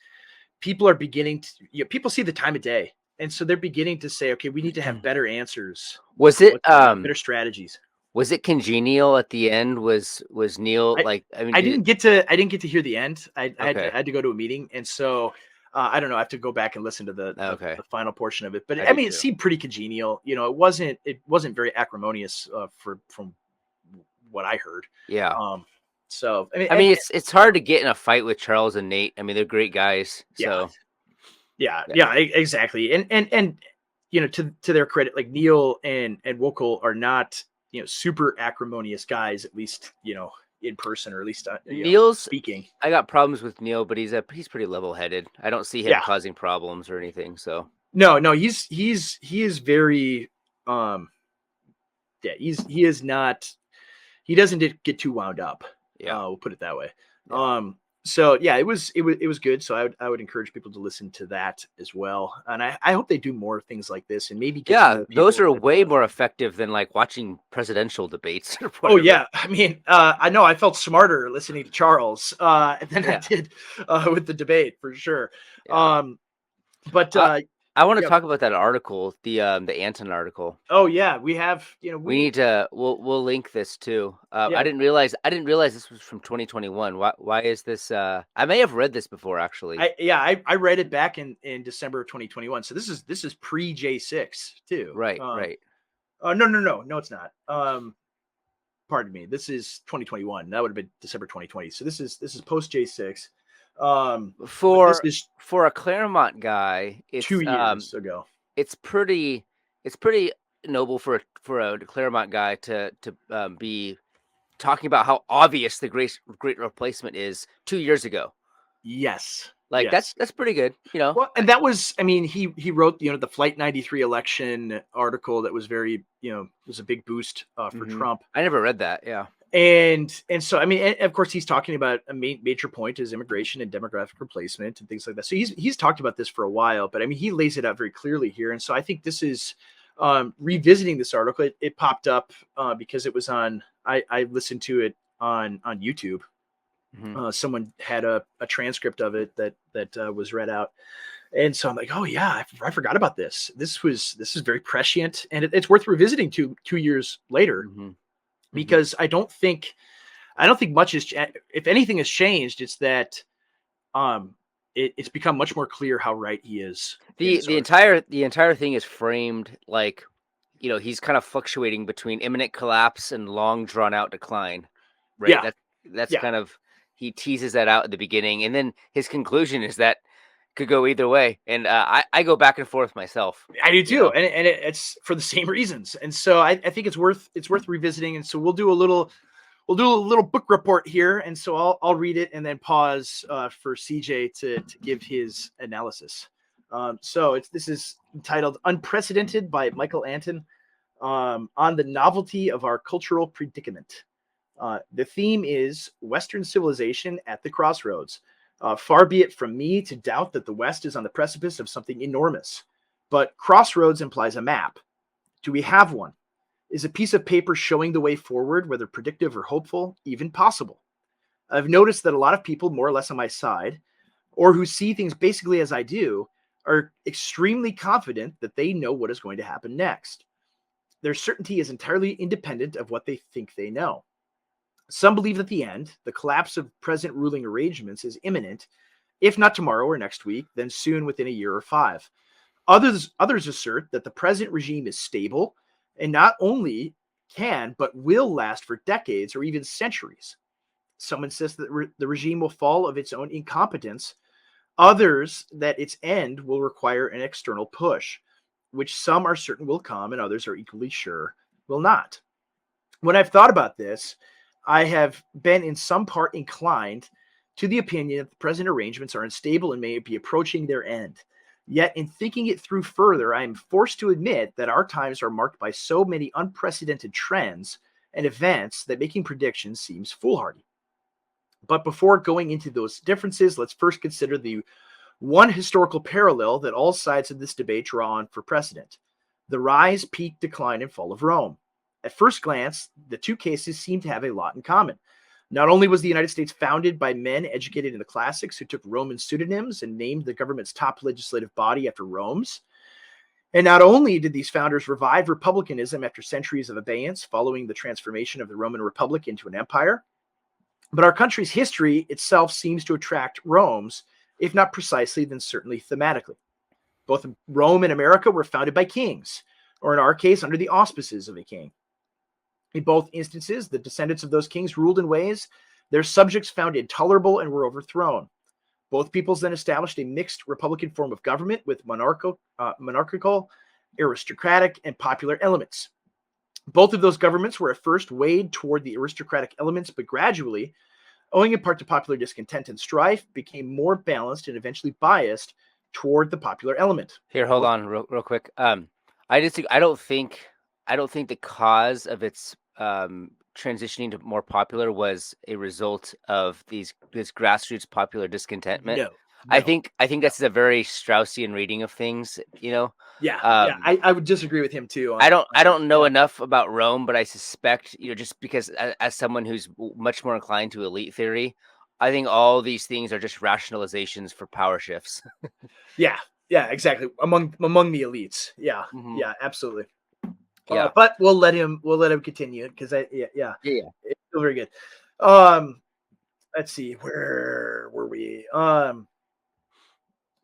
people are beginning to, people see the time of day, and so they're beginning to say, okay, we need to have better answers. Was it better strategies? Was it congenial at the end? Was Neil like? I mean, I didn't get to hear the end. I Okay. had to go to a meeting, and so I don't know. I have to go back and listen to the final portion of it. But I mean, it seemed pretty congenial. You know, it wasn't very acrimonious from what I heard. Yeah. So I mean, it's hard to get in a fight with Charles and Nate. I mean, they're great guys. So yeah, exactly. And you know, to their credit, like Neil and Wokal are not, you know, super acrimonious guys, at least, you know, in person, or at least Neil's speaking. I got problems with Neil, but he's pretty level headed. I don't see him causing problems or anything. So no, he is very he is not, he doesn't get too wound up. We'll put it that way. So yeah, it was good. So I would encourage people to listen to that as well. And I hope they do more things like this, and maybe those are way more effective than like watching presidential debates. Oh yeah, I mean, I know I felt smarter listening to Charles than I did with the debate, for sure. But I want to talk about that article, the Anton article. Oh yeah, we have, you know, we need to, we'll link this too. I didn't realize this was from 2021. Why is this? I may have read this before, actually. I read it back in December of 2021. So this is pre J6 too. Right. No, it's not. Pardon me. This is 2021. That would have been December 2020. So this is post J6. For a Claremont guy, it's 2 years ago. It's pretty noble for a Claremont guy to be talking about how obvious the great replacement is 2 years ago. Yes. Like that's pretty good, you know. Well, and that was, I mean, he wrote, you know, the Flight 93 election article that was very, you know, was a big boost for Trump. I never read that. Yeah. And so, I mean, of course, he's talking about a major point is immigration and demographic replacement and things like that. So he's talked about this for a while, but I mean, he lays it out very clearly here. And so I think this is revisiting this article. It popped up because it was on, I listened to it on YouTube. Someone had a transcript of it that was read out. And so I'm like, oh yeah, I forgot about this. This is very prescient, and it's worth revisiting 2 years later. Because I don't think much is, if anything has changed, it's that it's become much more clear how right he is. The entire thing is framed like, you know, he's kind of fluctuating between imminent collapse and long drawn out decline. Right. Yeah. That's kind of, he teases that out at the beginning, and then his conclusion is that could go either way. And I go back and forth myself. I do too, and it's for the same reasons. And so I think it's worth revisiting. And so we'll do a little book report here. And so I'll read it and then pause for CJ to give his analysis. So this is entitled "Unprecedented" by Michael Anton, on the novelty of our cultural predicament. The theme is Western civilization at the crossroads. Far be it from me to doubt that the West is on the precipice of something enormous. But crossroads implies a map. Do we have one? Is a piece of paper showing the way forward, whether predictive or hopeful, even possible? I've noticed that a lot of people more or less on my side, or who see things basically as I do, are extremely confident that they know what is going to happen next. Their certainty is entirely independent of what they think they know. Some believe that the end, the collapse of present ruling arrangements, is imminent, if not tomorrow or next week, then soon within a year or 5. Others assert that the present regime is stable and not only can, but will last for decades or even centuries. Some insist that the regime will fall of its own incompetence. Others that its end will require an external push, which some are certain will come and others are equally sure will not. When I've thought about this, I have been in some part inclined to the opinion that the present arrangements are unstable and may be approaching their end. Yet, in thinking it through further, I am forced to admit that our times are marked by so many unprecedented trends and events that making predictions seems foolhardy. But before going into those differences, let's first consider the one historical parallel that all sides of this debate draw on for precedent: the rise, peak, decline, and fall of Rome. At first glance, the two cases seem to have a lot in common. Not only was the United States founded by men educated in the classics who took Roman pseudonyms and named the government's top legislative body after Rome's, and not only did these founders revive republicanism after centuries of abeyance following the transformation of the Roman Republic into an empire, but our country's history itself seems to attract Rome's, if not precisely, then certainly thematically. Both Rome and America were founded by kings, or in our case, under the auspices of a king. In both instances, the descendants of those kings ruled in ways their subjects found intolerable and were overthrown. Both peoples then established a mixed republican form of government with monarchical, aristocratic, and popular elements. Both of those governments were at first weighed toward the aristocratic elements, but gradually, owing in part to popular discontent and strife, became more balanced and eventually biased toward the popular element. Here, hold on, real quick. I just think I don't think the cause of its transitioning to more popular was a result of this grassroots popular discontentment. No. I think that's a very Straussian reading of things, Yeah, I would disagree with him too. I don't know enough about Rome, but I suspect, just because as someone who's much more inclined to elite theory, I think all these things are just rationalizations for power shifts. Yeah, exactly. Among the elites. Yeah, yeah, absolutely. Yeah, but we'll let him continue because yeah, it's still very good. Let's see, where were we?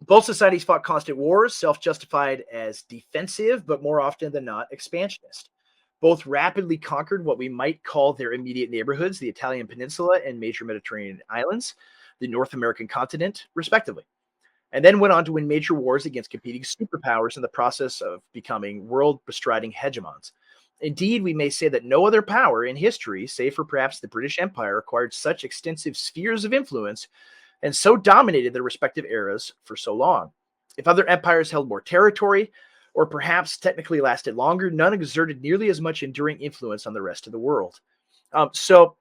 Both societies fought constant wars, self-justified as defensive, but more often than not, expansionist. Both rapidly conquered what we might call their immediate neighborhoods, the Italian peninsula and major Mediterranean islands, the North American continent, respectively, and then went on to win major wars against competing superpowers in the process of becoming world-bestriding hegemons. Indeed, we may say that no other power in history, save for perhaps the British Empire, acquired such extensive spheres of influence and so dominated their respective eras for so long. If other empires held more territory, or perhaps technically lasted longer, none exerted nearly as much enduring influence on the rest of the world. So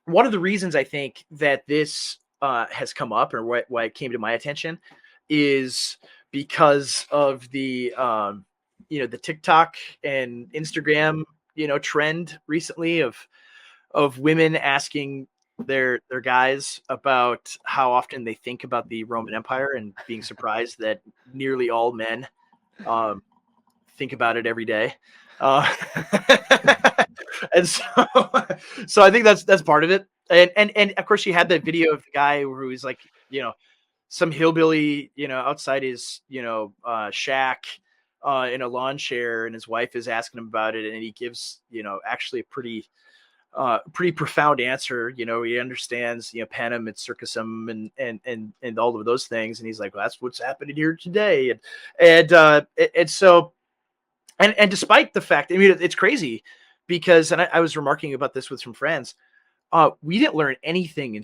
one of the reasons I think that this has come up, or why it came to my attention, is because of the the TikTok and Instagram trend recently of women asking their guys about how often they think about the Roman Empire and being surprised that nearly all men think about it every day. And so I think that's part of it. And of course, you had that video of the guy who was like, some hillbilly, outside his, shack in a lawn chair, and his wife is asking him about it, and he gives, actually a pretty profound answer. He understands, panem et circusum and all of those things, and he's like, well, that's what's happening here today, and so despite the fact, I mean, it's crazy because, and I was remarking about this with some friends, we didn't learn anything in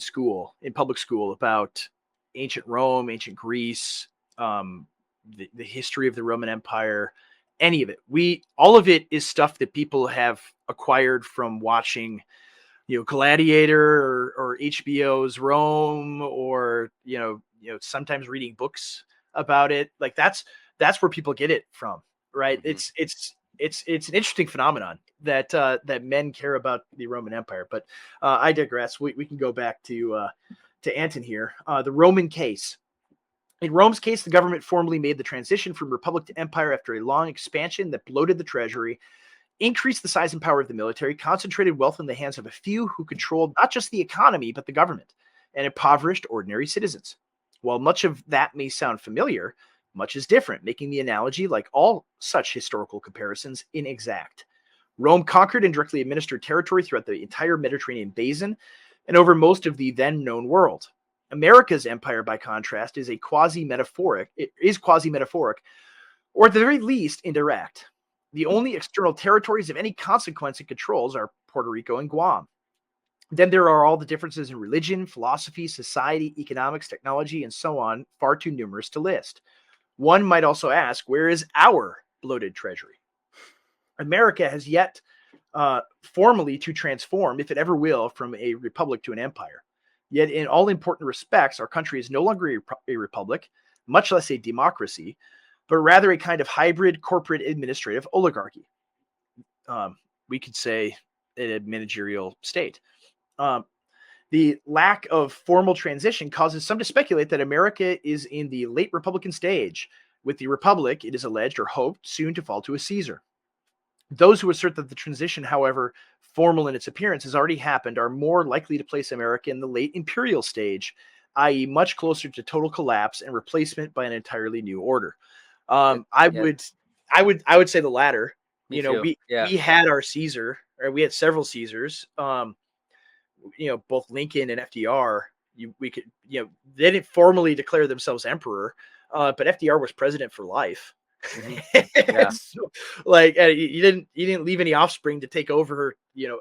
public school, about ancient Rome, ancient Greece, the history of the Roman Empire, any of it. All of it is stuff that people have acquired from watching, Gladiator or HBO's Rome, or sometimes reading books about it. Like that's where people get it from, right? Mm-hmm. It's an interesting phenomenon that men care about the Roman Empire. But I digress. We can go back to Anton here. The Roman case. In Rome's case, the government formally made the transition from republic to empire after a long expansion that bloated the treasury, increased the size and power of the military, concentrated wealth in the hands of a few who controlled not just the economy, but the government, and impoverished ordinary citizens. While much of that may sound familiar, much is different, making the analogy, like all such historical comparisons, inexact. Rome conquered and directly administered territory throughout the entire Mediterranean basin and over most of the then known world. America's empire, by contrast, is quasi-metaphoric, or at the very least, indirect. The only external territories of any consequence it controls are Puerto Rico and Guam. Then there are all the differences in religion, philosophy, society, economics, technology, and so on, far too numerous to list. One might also ask, where is our bloated treasury? America has yet formally to transform, if it ever will, from a republic to an empire. Yet, in all important respects, our country is no longer a republic, much less a democracy, but rather a kind of hybrid corporate administrative oligarchy. We could say a managerial state. The lack of formal transition causes some to speculate that America is in the late Republican stage, with the Republic, it is alleged or hoped, soon to fall to a Caesar. Those who assert that the transition, however formal in its appearance, has already happened, are more likely to place America in the late imperial stage, i.e., much closer to total collapse and replacement by an entirely new order. I would say the latter. Me too. We had our Caesar, or we had several Caesars. Both Lincoln and FDR. They didn't formally declare themselves emperor, but FDR was president for life. Mm-hmm. Yeah. So, you didn't leave any offspring to take over,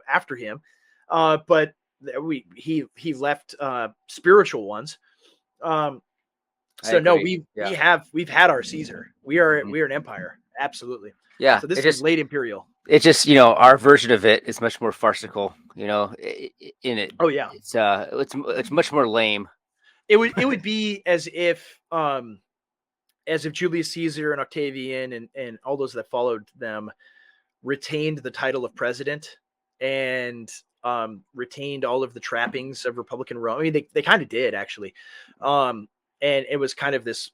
after him. But he left spiritual ones. We've had our Caesar. We are an empire. Absolutely. Yeah. So this is late imperial. It's just, our version of it is much more farcical, in it. Oh yeah. It's much more lame. It would be as if Julius Caesar and Octavian and all those that followed them retained the title of president and retained all of the trappings of Republican Rome. I mean, they kind of did, actually. And it was kind of this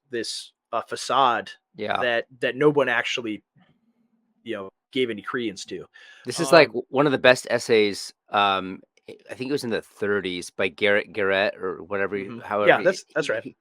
facade that no one actually, gave any credence to. This is like one of the best essays. I think it was in the 30s by Garrett or whatever. Mm-hmm. However, yeah, that's right.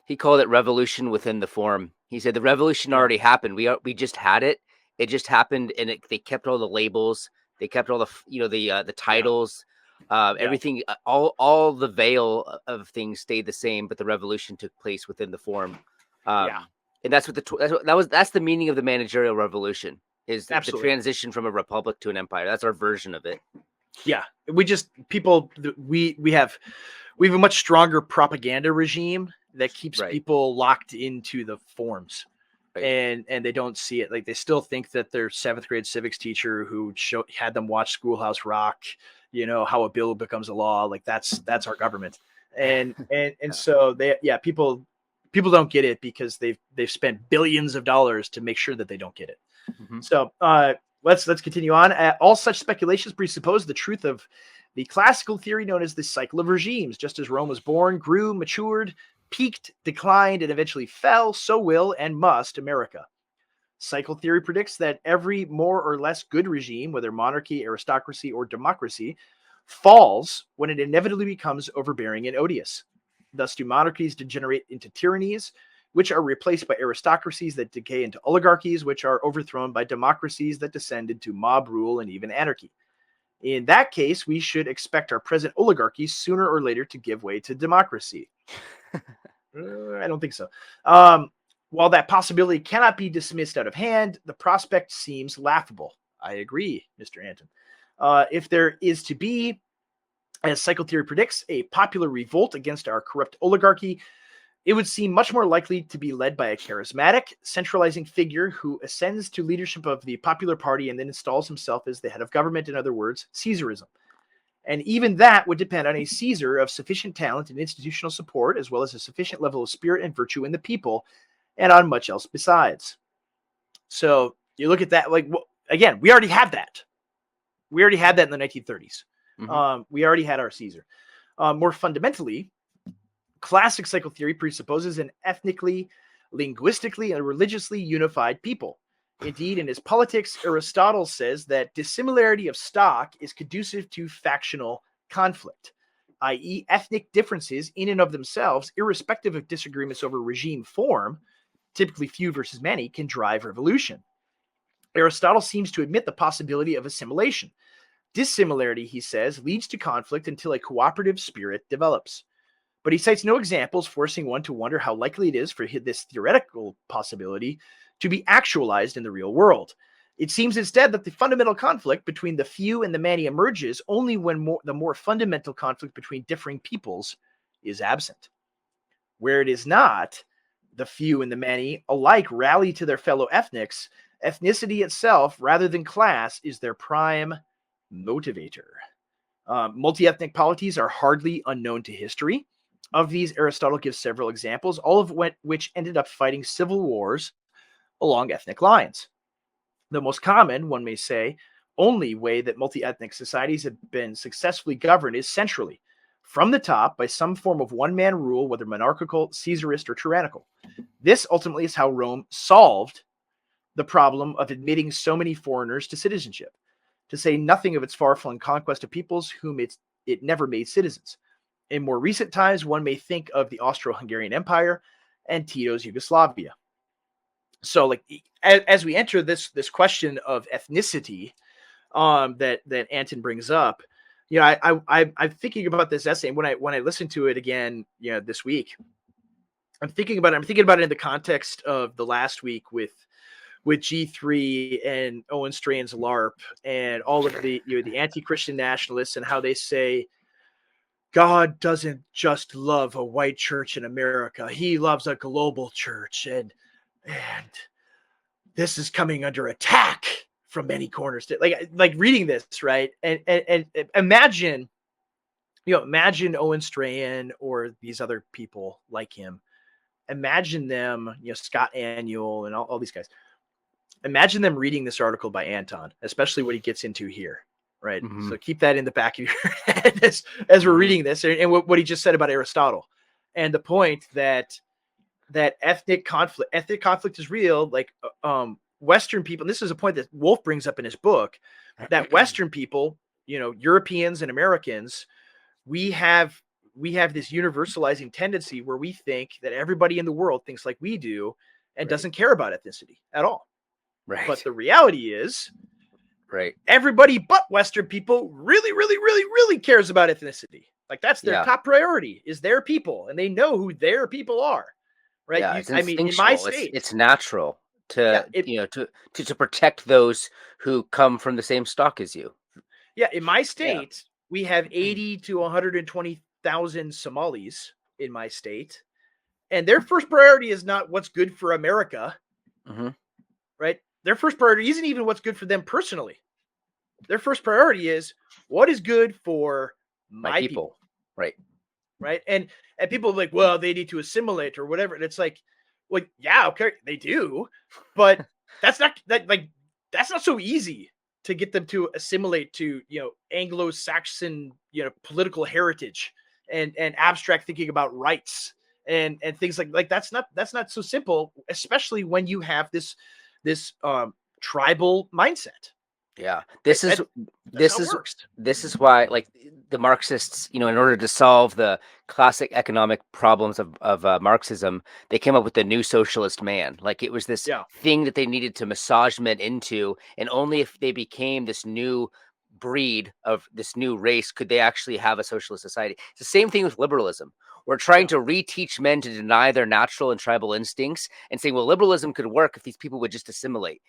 He called it revolution within the form. He said the revolution already happened. We just had it. It just happened, and they kept all the labels. They kept all the the titles. Everything, all the veil of things stayed the same, but the revolution took place within the form. And that's what that's the meaning of the managerial revolution. Is the transition from a republic to an empire. That's our version of it. Yeah, we have a much stronger propaganda regime that keeps people locked into the forms, and they don't see it. Like, they still think that their 7th grade civics teacher who had them watch Schoolhouse Rock, how a bill becomes a law. Like, that's our government, and so people don't get it because they've spent billions of dollars to make sure that they don't get it. Mm-hmm. So let's continue on. All such speculations presuppose the truth of the classical theory known as the cycle of regimes. Just as Rome was born, grew, matured, peaked, declined, and eventually fell, so will and must America. Cycle theory predicts that every more or less good regime, whether monarchy, aristocracy, or democracy, falls when it inevitably becomes overbearing and odious. Thus do monarchies degenerate into tyrannies, which are replaced by aristocracies that decay into oligarchies, which are overthrown by democracies that descend into mob rule and even anarchy. In that case, we should expect our present oligarchy sooner or later to give way to democracy. I don't think so. While that possibility cannot be dismissed out of hand, the prospect seems laughable. I agree, Mr. Anton. If there is to be, as cycle theory predicts, a popular revolt against our corrupt oligarchy, it would seem much more likely to be led by a charismatic, centralizing figure who ascends to leadership of the popular party and then installs himself as the head of government, in other words, Caesarism. And even that would depend on a Caesar of sufficient talent and institutional support, as well as a sufficient level of spirit and virtue in the people, and on much else besides. So you look at that, again, we already have that. We already had that in the 1930s. Mm-hmm. We already had our Caesar. More fundamentally, classic cycle theory presupposes an ethnically, linguistically, and religiously unified people. Indeed, in his Politics, Aristotle says that dissimilarity of stock is conducive to factional conflict, i.e., ethnic differences in and of themselves, irrespective of disagreements over regime form, typically few versus many, can drive revolution. Aristotle seems to admit the possibility of assimilation. Dissimilarity, he says, leads to conflict until a cooperative spirit develops. But he cites no examples, forcing one to wonder how likely it is for this theoretical possibility to be actualized in the real world. It seems instead that the fundamental conflict between the few and the many emerges only when the more fundamental conflict between differing peoples is absent. Where it is not, the few and the many alike rally to their fellow ethnics. Ethnicity itself, rather than class, is their prime motivator. Multi-ethnic polities are hardly unknown to history. Of these, Aristotle gives several examples, all of which ended up fighting civil wars along ethnic lines. The most common, one may say, only way that multi-ethnic societies have been successfully governed is centrally, from the top, by some form of one-man rule, whether monarchical, Caesarist, or tyrannical. This ultimately is how Rome solved the problem of admitting so many foreigners to citizenship, to say nothing of its far-flung conquest of peoples whom it never made citizens. In more recent times, one may think of the Austro-Hungarian Empire and Tito's Yugoslavia. So, like, as we enter this question of ethnicity, that Anton brings up, you know, I'm thinking about this essay, and when I listened to it again, you know, this week, I'm thinking about it in the context of the last week with G3 and Owen Strahan's LARP and all of the, you know, the anti-Christian nationalists, and how they say God doesn't just love a white church in America; He loves a global church, and this is coming under attack from many corners. Like reading this, right? And imagine, imagine Owen Strahan or these other people like him. Imagine them, Scott Annual and all these guys. Imagine them reading this article by Anton, especially what he gets into here, right? Mm-hmm. So keep that in the back of your head as we're reading this, and what he just said about Aristotle, and the point that ethnic conflict is real. Like Western people, and this is a point that Wolf brings up in his book, that Western people, Europeans and Americans, we have this universalizing tendency where we think that everybody in the world thinks like we do and doesn't care about ethnicity at all. Right. But the reality is, everybody but Western people really, really, really, really cares about ethnicity. Like that's their top priority, is their people, and they know who their people are. Right. Yeah, I mean, in my state, it's natural to to protect those who come from the same stock as you. Yeah, in my state, we have 80 to 120,000 Somalis in my state, and their first priority is not what's good for America. Mm-hmm. Right. Their first priority isn't even what's good for them personally. Their first priority is what is good for my people. Right. Right. And people are like, well, they need to assimilate or whatever. And it's like, well, yeah, okay, they do, but that's not so easy to get them to assimilate to, Anglo-Saxon, political heritage and abstract thinking about rights and things like that's not so simple, especially when you have this tribal mindset. Yeah, this is why, like, the Marxists, in order to solve the classic economic problems of Marxism, they came up with the new socialist man. Like, it was this thing that they needed to massage men into, and only if they became this new breed of this new race could they actually have a socialist society. It's the same thing with liberalism. We're trying to reteach men to deny their natural and tribal instincts and saying, well, liberalism could work if these people would just assimilate.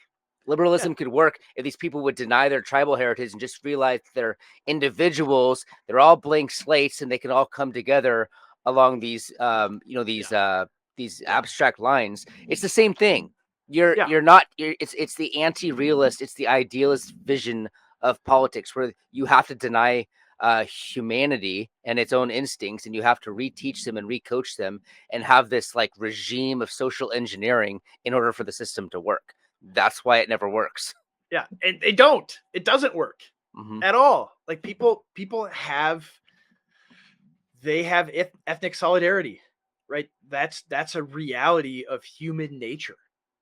Liberalism could work if these people would deny their tribal heritage and just realize they're individuals. They're all blank slates, and they can all come together along these, these abstract lines. It's the same thing. It's the anti-realist, it's the idealist vision of politics, where you have to deny humanity and its own instincts, and you have to reteach them and recoach them, and have this like regime of social engineering in order for the system to work. That's why it never works. Yeah, and it doesn't work at all. Like people have ethnic solidarity, right? That's a reality of human nature.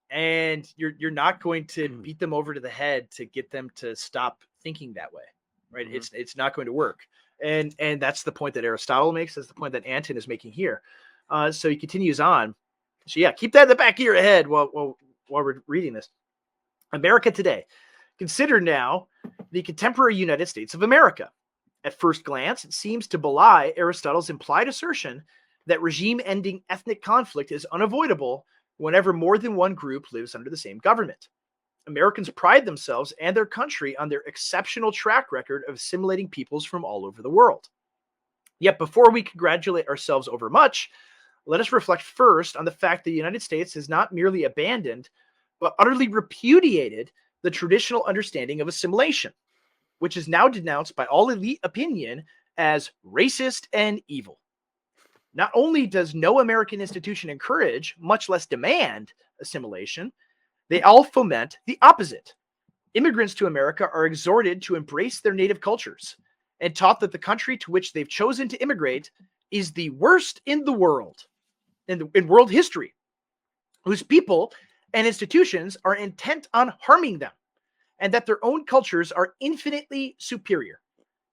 And you're not going to beat them over to the head to get them to stop thinking that way, right? It's not going to work. And that's the point that Aristotle makes. That's the point that Anton is making here. So he continues on. So yeah, keep that in the back of your head while we're reading this. America today. Consider now the contemporary United States of America. At first glance, it seems to belie Aristotle's implied assertion that regime-ending ethnic conflict is unavoidable whenever more than one group lives under the same government. Americans pride themselves and their country on their exceptional track record of assimilating peoples from all over the world. Yet before we congratulate ourselves over much, let us reflect first on the fact that the United States has not merely abandoned, but utterly repudiated the traditional understanding of assimilation, which is now denounced by all elite opinion as racist and evil. Not only does no American institution encourage, much less demand, assimilation, they all foment the opposite. Immigrants to America are exhorted to embrace their native cultures and taught that the country to which they've chosen to immigrate is the worst in the world, in world history, whose people and institutions are intent on harming them, and that their own cultures are infinitely superior.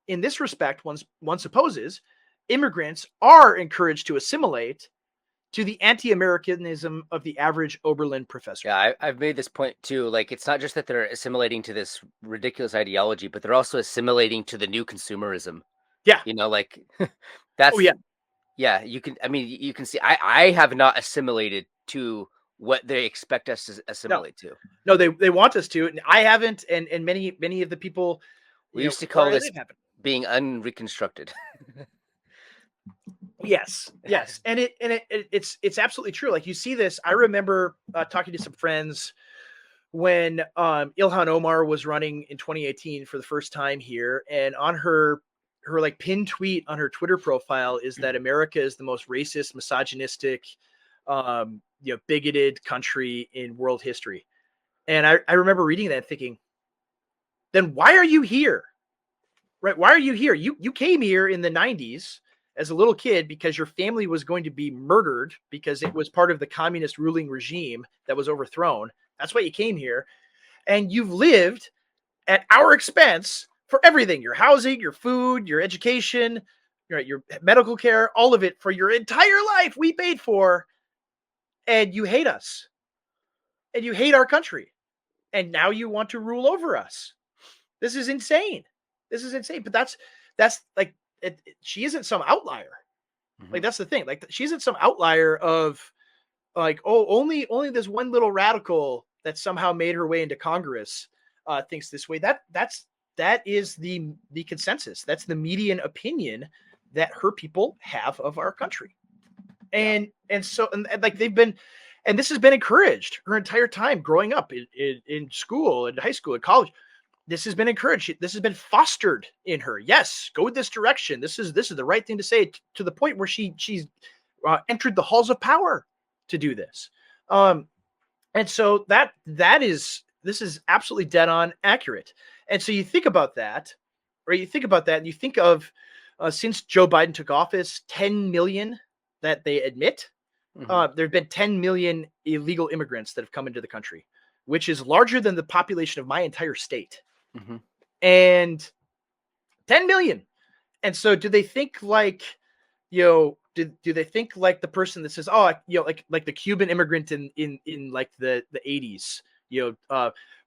In this respect, one supposes immigrants are encouraged to assimilate to the anti-Americanism of the average Oberlin professor. Yeah, I've made this point too. Like, it's not just that they're assimilating to this ridiculous ideology, but they're also assimilating to the new consumerism. Yeah. You know, like that's, oh, yeah. Yeah, you can, I mean, you can see, I have not assimilated to what they expect us to assimilate to. No, they want us to. And I haven't, and many of the people we used to call this being unreconstructed. Yes, and it's absolutely true. Like, you see this. I remember talking to some friends when Ilhan Omar was running in 2018 for the first time here, and on her like pinned tweet on her Twitter profile is that America is the most racist, misogynistic, bigoted country in world history. And I remember reading that and thinking, then why are you here? Right? Why are you here? You came here in the 90s as a little kid because your family was going to be murdered because it was part of the communist ruling regime that was overthrown. That's why you came here. And you've lived at our expense for everything, your housing, your food, your education, your medical care, all of it for your entire life we paid for. And you hate us. And you hate our country. And now you want to rule over us. This is insane. But that's like, she isn't some outlier. Mm-hmm. Like, that's the thing. Like, she isn't some outlier of like, oh, only this one little radical that somehow made her way into Congress thinks this way. That is the consensus. That's the median opinion that her people have of our country. And so like, they've been, and this has been encouraged her entire time growing up in school, in high school, in college. This has been encouraged. This has been fostered in her. Yes, go this direction. This is the right thing to say, to the point where she's entered the halls of power to do this. And so this is absolutely dead on accurate. And so you think about that, and you think of since Joe Biden took office, 10 million that they admit. Mm-hmm. There have been 10 million illegal immigrants that have come into the country, which is larger than the population of my entire state. Mm-hmm. And 10 million. And so do they think like, do they think like the person that says, oh, like the Cuban immigrant in like the 80s,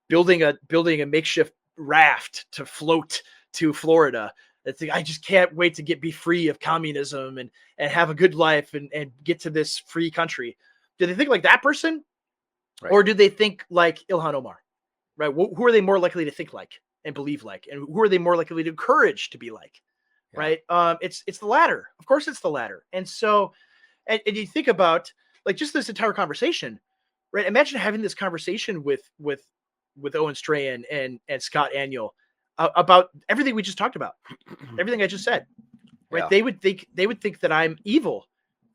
building a makeshift raft to float to Florida. It's like, I just can't wait to be free of communism and have a good life and get to this free country. Do they think like that person? Right. Or do they think like Ilhan Omar? Right? Who are they more likely to think like and believe like? And who are they more likely to encourage to be like? Yeah. Right? It's the latter. Of course, it's the latter. And so, and you think about like just this entire conversation, right? Imagine having this conversation with Owen Strahan and Scott Aniol about everything we just talked about, everything I just said. Right? Yeah. They would think that I'm evil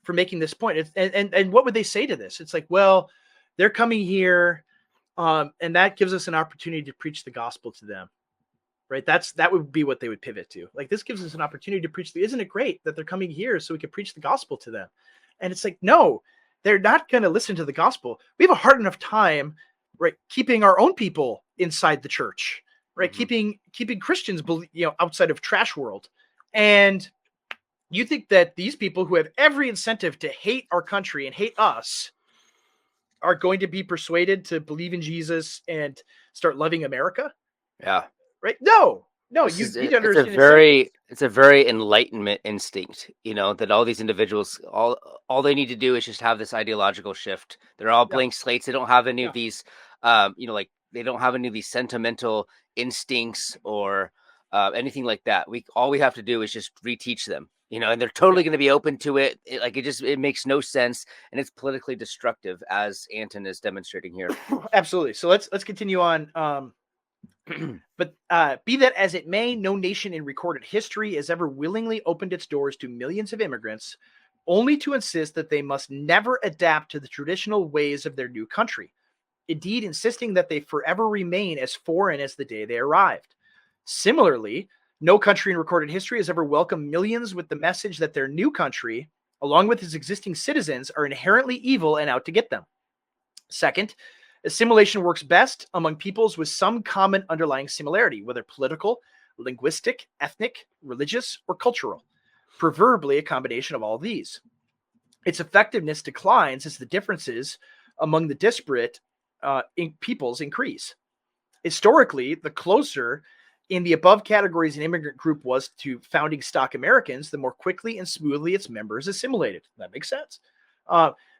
for making this point. And what would they say to this? It's like, well, they're coming here, and that gives us an opportunity to preach the gospel to them, right? That would be what they would pivot to. Like, this gives us an opportunity to preach. Isn't it great that they're coming here so we can preach the gospel to them? And it's like, no, they're not going to listen to the gospel. We have a hard enough time, right, keeping our own people inside the church, right? Mm-hmm. Keeping Christians, outside of trash world. And you think that these people who have every incentive to hate our country and hate us are going to be persuaded to believe in Jesus and start loving America? Yeah. Right? No. It's a very enlightenment instinct, that all these individuals, all they need to do is just have this ideological shift. They're all blank slates. They don't have any of these, like they don't have any of these sentimental instincts or anything like that. All we have to do is just reteach them, and they're totally going to be open to it. It makes no sense, and it's politically destructive, as Anton is demonstrating here. Absolutely. So let's continue on. But be that as it may, no nation in recorded history has ever willingly opened its doors to millions of immigrants, only to insist that they must never adapt to the traditional ways of their new country. Indeed, insisting that they forever remain as foreign as the day they arrived. Similarly, no country in recorded history has ever welcomed millions with the message that their new country, along with its existing citizens, are inherently evil and out to get them. Second, assimilation works best among peoples with some common underlying similarity, whether political, linguistic, ethnic, religious, or cultural, preferably a combination of all of these. Its effectiveness declines as the differences among the disparate peoples increase. Historically, the closer in the above categories an immigrant group was to founding stock Americans, the more quickly and smoothly its members assimilated. That makes sense.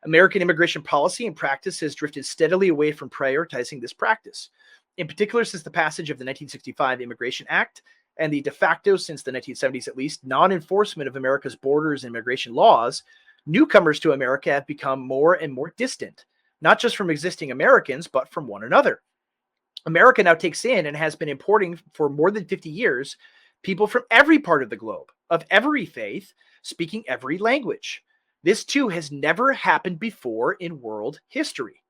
American immigration policy and practice has drifted steadily away from prioritizing this practice. In particular, since the passage of the 1965 Immigration Act and the de facto, since the 1970s at least, non-enforcement of America's borders and immigration laws, newcomers to America have become more and more distant, not just from existing Americans, but from one another. America now takes in and has been importing for more than 50 years people from every part of the globe, of every faith, speaking every language. This too has never happened before in world history.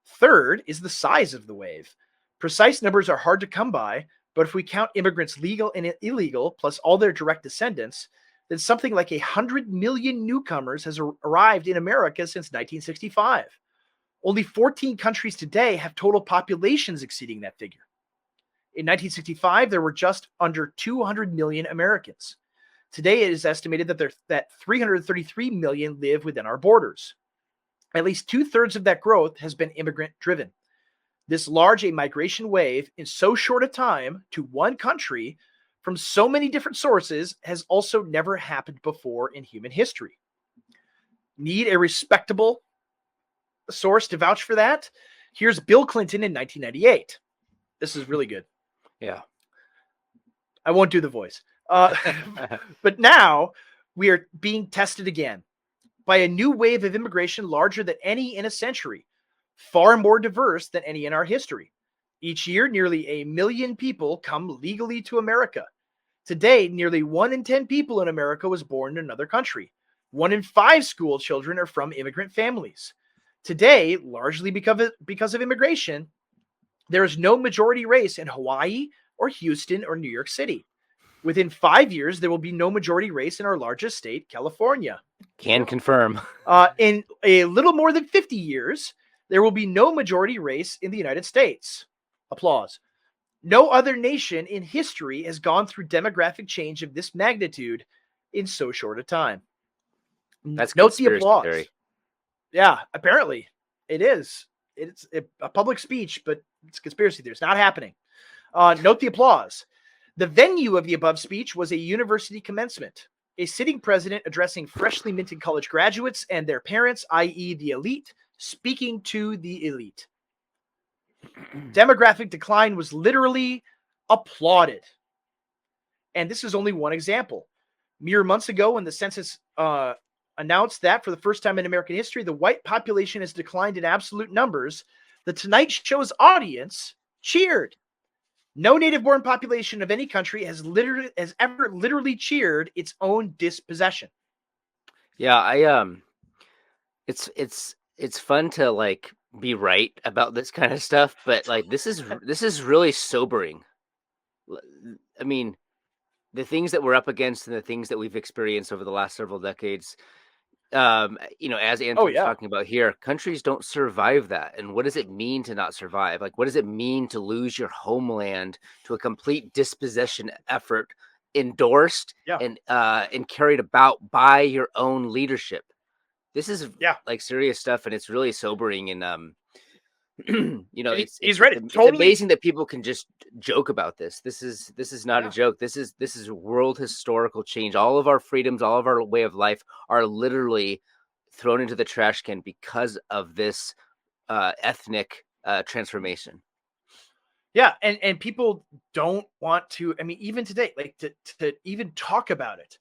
Third is the size of the wave. Precise numbers are hard to come by, but if we count immigrants legal and illegal, plus all their direct descendants, then something like 100 million newcomers has arrived in America since 1965. Only 14 countries today have total populations exceeding that figure. In 1965, there were just under 200 million Americans. Today, it is estimated that 333 million live within our borders. At least 2/3 of that growth has been immigrant-driven. This large a migration wave in so short a time to one country from so many different sources has also never happened before in human history. Need a respectable source to vouch for that? Here's Bill Clinton in 1998. This is really good. Yeah. I won't do the voice. But now we are being tested again by a new wave of immigration larger than any in a century, far more diverse than any in our history. Each year, nearly 1 million people come legally to America. Today, nearly 1 in 10 people in America was born in another country. 1 in 5 school children are from immigrant families. Today, largely because of immigration, there is no majority race in Hawaii or Houston or New York City. Within 5 years, there will be no majority race in our largest state, California. Can confirm. In a little more than 50 years, there will be no majority race in the United States. Applause. No other nation in history has gone through demographic change of this magnitude in so short a time. That's Note the applause. Theory. Yeah, apparently it is. It's a public speech, but it's conspiracy theory. It's not happening. Note the applause. The venue of the above speech was a university commencement. A sitting president addressing freshly minted college graduates and their parents, i.e. the elite, speaking to the elite. Demographic decline was literally applauded. And this is only one example. Mere months ago, when the census announced that for the first time in American history, the white population has declined in absolute numbers, the Tonight Show's audience cheered. No native-born population of any country has ever literally cheered its own dispossession. Yeah, it's fun to like be right about this kind of stuff, but like this is really sobering. I mean, the things that we're up against and the things that we've experienced over the last several decades, as Anton's talking about here, countries don't survive that. And what does it mean to not survive? Like, what does it mean to lose your homeland to a complete dispossession effort endorsed and carried about by your own leadership? This is like serious stuff, and it's really sobering. And he's right. It's amazing that people can just joke about this. This is not a joke. This is world historical change. All of our freedoms, all of our way of life are literally thrown into the trash can because of this ethnic transformation. Yeah, and people don't want to. I mean, even today, like to even talk about it,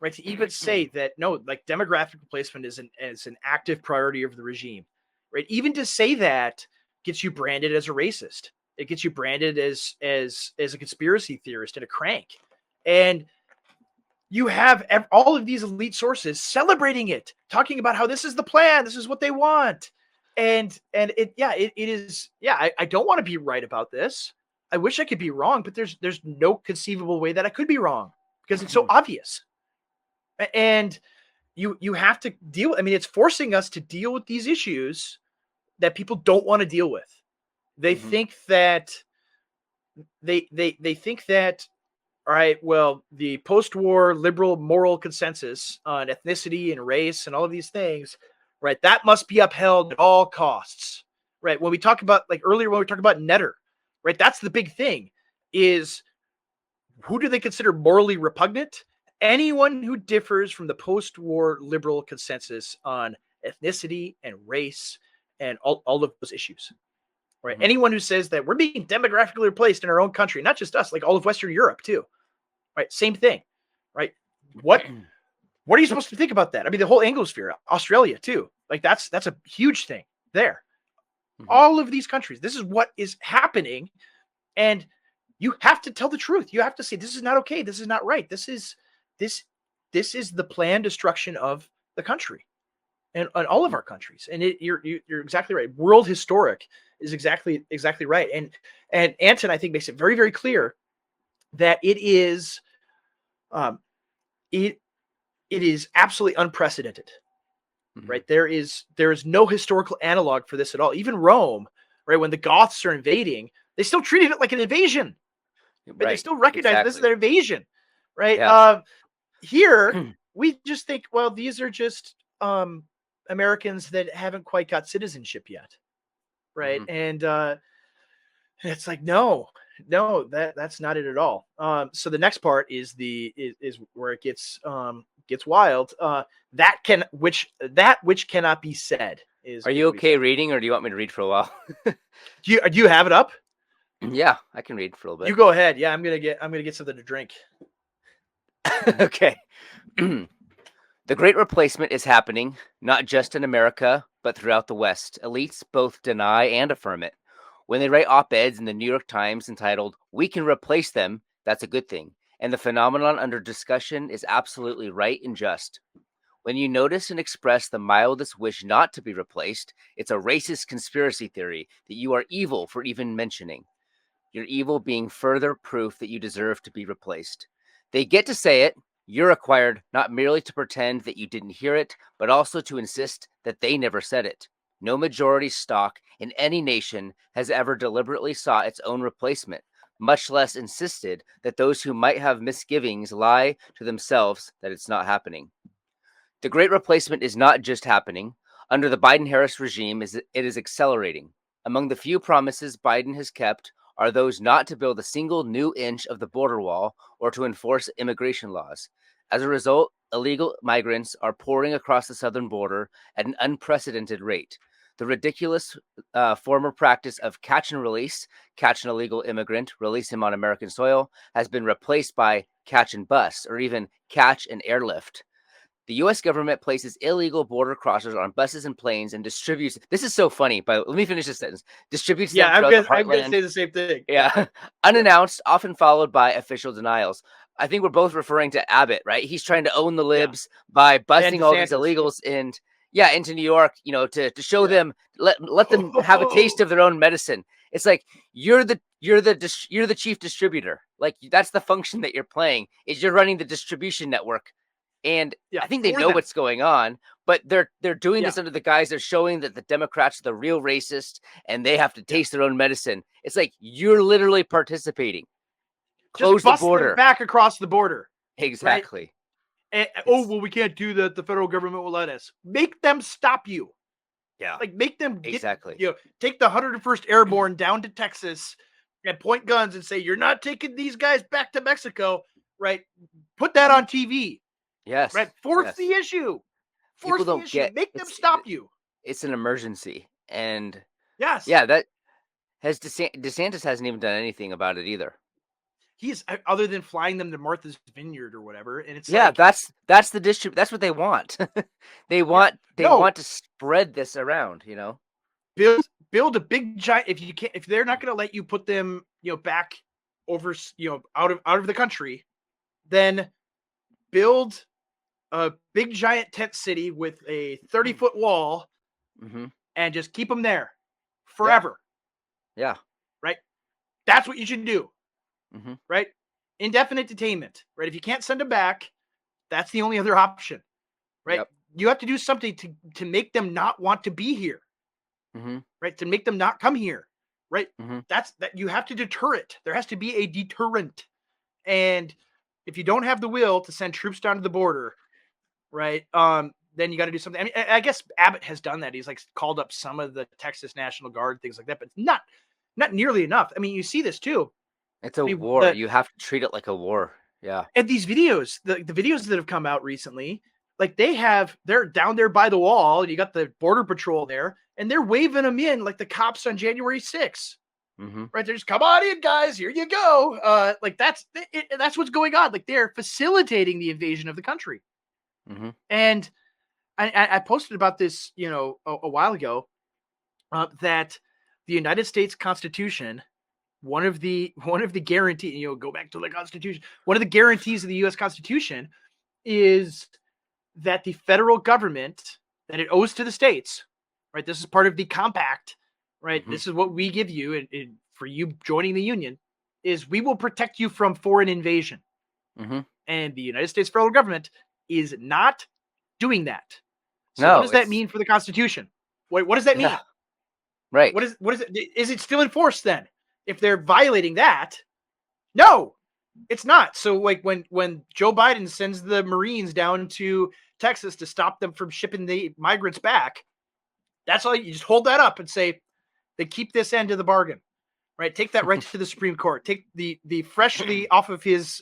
right? To even say that no, like demographic replacement is an active priority of the regime, right? Even to say that gets you branded as a racist. It gets you branded as a conspiracy theorist and a crank, and you have all of these elite sources celebrating it, talking about how this is the plan, this is what they want, and it is. Yeah, I don't want to be right about this. I wish I could be wrong, but there's no conceivable way that I could be wrong because it's so obvious. And you have to deal. I mean, it's forcing us to deal with these issues that people don't want to deal with. They think that they think that all right, well, the post-war liberal moral consensus on ethnicity and race and all of these things, right? That must be upheld at all costs, right? When we talk about like earlier when we talked about Netter, right? That's the big thing is who do they consider morally repugnant? Anyone who differs from the post-war liberal consensus on ethnicity and race and all of those issues, right? Anyone who says that we're being demographically replaced in our own country, not just us, like all of Western Europe too, right? Same thing, right? What are you supposed to think about that? I mean, the whole Anglosphere, Australia too, like that's a huge thing there. All of these countries, this is what is happening, and you have to tell the truth. You have to say this is not okay. This is not right. This is the planned destruction of the country and all of our countries. And you're exactly right. World historic is exactly right. And Anton, I think, makes it very, very clear that it is it is absolutely unprecedented, right? There is no historical analog for this at all. Even Rome, right, when the Goths are invading, they still treated it like an invasion, right? They still recognize this is an invasion, right? Yeah. Here we just think, well, these are just Americans that haven't quite got citizenship yet, right? And it's like no, that's not it at all. So the next part is is where it gets wild. That which cannot be said is. Are you okay reading, or do you want me to read for a while? Do you have it up? Yeah, I can read for a little bit. You go ahead. Yeah, I'm gonna get something to drink. Okay. The Great Replacement is happening, not just in America, but throughout the West. Elites both deny and affirm it. When they write op-eds in the New York Times entitled, "We can replace them," that's a good thing. And the phenomenon under discussion is absolutely right and just. When you notice and express the mildest wish not to be replaced, it's a racist conspiracy theory that you are evil for even mentioning. Your evil being further proof that you deserve to be replaced. They get to say it. You're required not merely to pretend that you didn't hear it, but also to insist that they never said it. No majority stock in any nation has ever deliberately sought its own replacement, much less insisted that those who might have misgivings lie to themselves that it's not happening. The Great Replacement is not just happening. Under the Biden-Harris regime, it is accelerating. Among the few promises Biden has kept are those not to build a single new inch of the border wall or to enforce immigration laws. As a result, illegal migrants are pouring across the southern border at an unprecedented rate. The ridiculous former practice of catch and release, catch an illegal immigrant, release him on American soil, has been replaced by catch and bus, or even catch and airlift. The U.S. government places illegal border crossers on buses and planes and distributes. This is so funny, but let me finish this sentence. Distributes them throughout the heartland. I'm going to say the same thing. Yeah. Unannounced, often followed by official denials. I think we're both referring to Abbott, right? He's trying to own the libs by busting all these illegals into New York, to show them, let them have a taste of their own medicine. It's like you're the chief distributor. Like that's the function that you're playing. Is you're running the distribution network. And I think they know what's going on, but they're doing this under the guise they're showing that the Democrats are the real racist and they have to taste their own medicine. It's like you're literally participating. Close the border. Them back across the border. Exactly. Right? We can't do that. The federal government will let us. Make them stop you. Yeah. Like make them exactly. Take the 101st Airborne down to Texas and point guns and say, you're not taking these guys back to Mexico. Right. Put that on TV. Yes. Right. Force the issue. Force the issue. Make them stop you. It's an emergency. And yes. Yeah, DeSantis hasn't even done anything about it either. He's other than flying them to Martha's Vineyard or whatever, and it's Yeah, like that's the that's what they want. they yeah, want no, to spread this around, you know. build a big giant. If you can't, if they're not going to let you put them, back over, out of the country, then build a big giant tent city with a 30-foot wall Mm-hmm. and just keep them there Yeah. forever. Yeah. Right. That's what you should do. Mm-hmm. Right. Indefinite detainment. Right. If you can't send them back, that's the only other option. Right. Yep. You have to do something to make them not want to be here. Mm-hmm. Right. To make them not come here. Right. Mm-hmm. That you have to deter it. There has to be a deterrent. And if you don't have the will to send troops down to the border, right, then you got to do something. I mean, I guess Abbott has done that. He's like called up some of the Texas National Guard, things like that, but not nearly enough. I mean, you see this too. It's a I mean, war. You have to treat it like a war. Yeah. And these videos, the videos that have come out recently, like they're down there by the wall, and you got the border patrol there, and they're waving them in like the cops on January 6th. Mm-hmm. Right, they're just come on in, guys. Here you go. Like that's what's going on. Like they're facilitating the invasion of the country. Mm-hmm. And I posted about this, a while ago, that the United States Constitution, one of the guarantees, go back to the Constitution. One of the guarantees of the U.S. Constitution is that the federal government, that it owes to the states, right? This is part of the compact, right? Mm-hmm. This is what we give you, and for you joining the union, is we will protect you from foreign invasion. Mm-hmm. And the United States federal government is not doing that. So No, what does that mean for the Constitution? What does that mean? Yeah. Right. What is it? Is it still enforced then? If they're violating that, no, it's not. So like when Joe Biden sends the Marines down to Texas to stop them from shipping the migrants back, that's all. You just hold that up and say they keep this end of the bargain, right? Take that right to the Supreme Court. Take the freshly off of his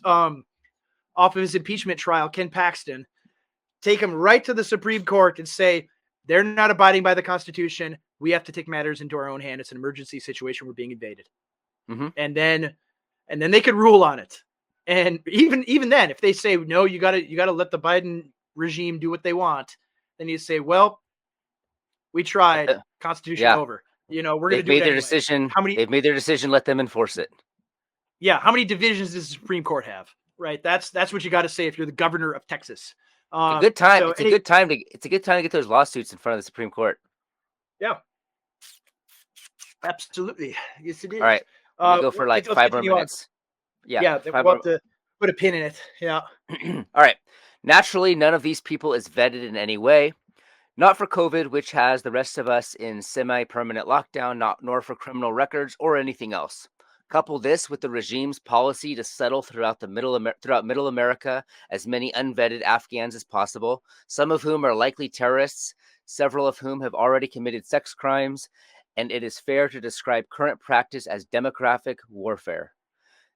impeachment trial, Ken Paxton. Take him right to the Supreme Court and say they're not abiding by the Constitution. We have to take matters into our own hand. It's an emergency situation. We're being invaded. Mm-hmm. And then they could rule on it. And even then, if they say no, you gotta let the Biden regime do what they want, then you say, well, we tried. Constitution over. We're gonna do it anyway. Decision. How many? They've made their decision. Let them enforce it. Yeah. How many divisions does the Supreme Court have? Right. That's what you got to say if you're the governor of Texas. It's a good time. So it's a good time to get those lawsuits in front of the Supreme Court. Yeah. Absolutely. Yes, it is. All right. Go for like 5 more minutes. Yeah. We'll have to put a pin in it. Yeah. All right. Naturally, none of these people is vetted in any way. Not for COVID, which has the rest of us in semi-permanent lockdown, nor for criminal records or anything else. Couple this with the regime's policy to settle throughout Middle America as many unvetted Afghans as possible, some of whom are likely terrorists, several of whom have already committed sex crimes, and it is fair to describe current practice as demographic warfare.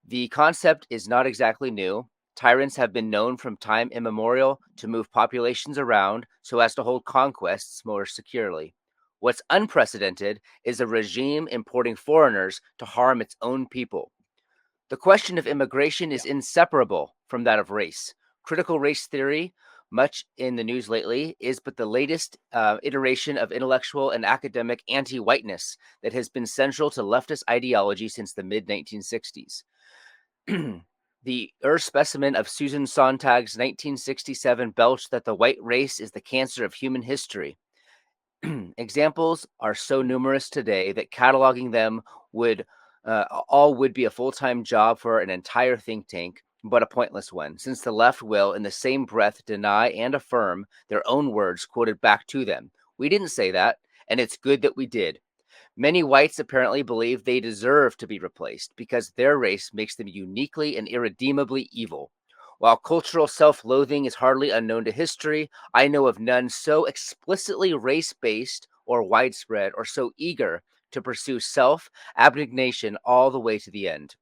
The concept is not exactly new. Tyrants have been known from time immemorial to move populations around so as to hold conquests more securely. What's unprecedented is a regime importing foreigners to harm its own people. The question of immigration is inseparable from that of race. Critical race theory, much in the news lately, is but the latest iteration of intellectual and academic anti-whiteness that has been central to leftist ideology since the mid-1960s. The specimen of Susan Sontag's 1967 belch that the white race is the cancer of human history. Examples are so numerous today that cataloging them would be a full-time job for an entire think tank, but a pointless one, since the left will, in the same breath, deny and affirm their own words quoted back to them. We didn't say that, and it's good that we did. Many whites apparently believe they deserve to be replaced because their race makes them uniquely and irredeemably evil. While cultural self-loathing is hardly unknown to history, I know of none so explicitly race-based or widespread or so eager to pursue self-abnegation all the way to the end.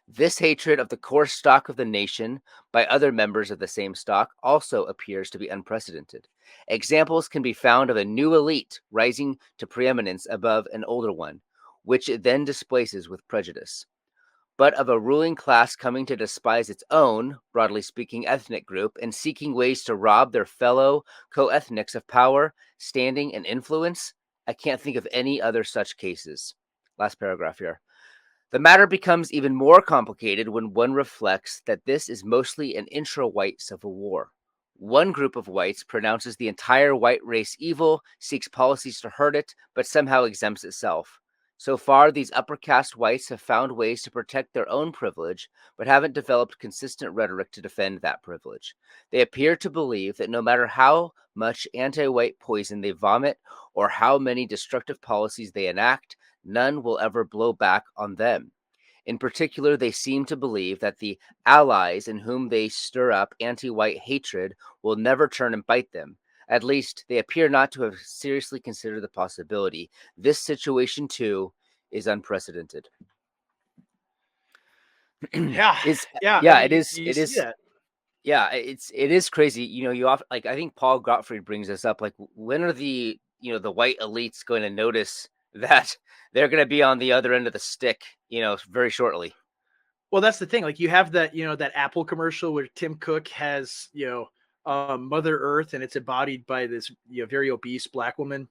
This hatred of the core stock of the nation by other members of the same stock also appears to be unprecedented. Examples can be found of a new elite rising to preeminence above an older one. which it then displaces with prejudice, but of a ruling class coming to despise its own, broadly speaking, ethnic group and seeking ways to rob their fellow co-ethnics of power, standing, and influence. I can't think of any other such cases. Last paragraph here. The matter becomes even more complicated when one reflects that this is mostly an intra-white civil war. One group of whites pronounces the entire white race evil, seeks policies to hurt it, but somehow exempts itself. So far, these upper caste whites have found ways to protect their own privilege, but haven't developed consistent rhetoric to defend that privilege. They appear to believe that no matter how much anti-white poison they vomit or how many destructive policies they enact, none will ever blow back on them. In particular, they seem to believe that the allies in whom they stir up anti-white hatred will never turn and bite them. At least, they appear not to have seriously considered the possibility. This situation, too, is unprecedented. Yeah, yeah, I mean, it is. you It see is. that. Yeah, it is crazy. You often, like, I think Paul Gottfried brings this up. Like, when are the the white elites going to notice that they're going to be on the other end of the stick? Very shortly. Well, that's the thing. Like you have that, that Apple commercial where Tim Cook has, Mother Earth, and it's embodied by this, very obese black woman,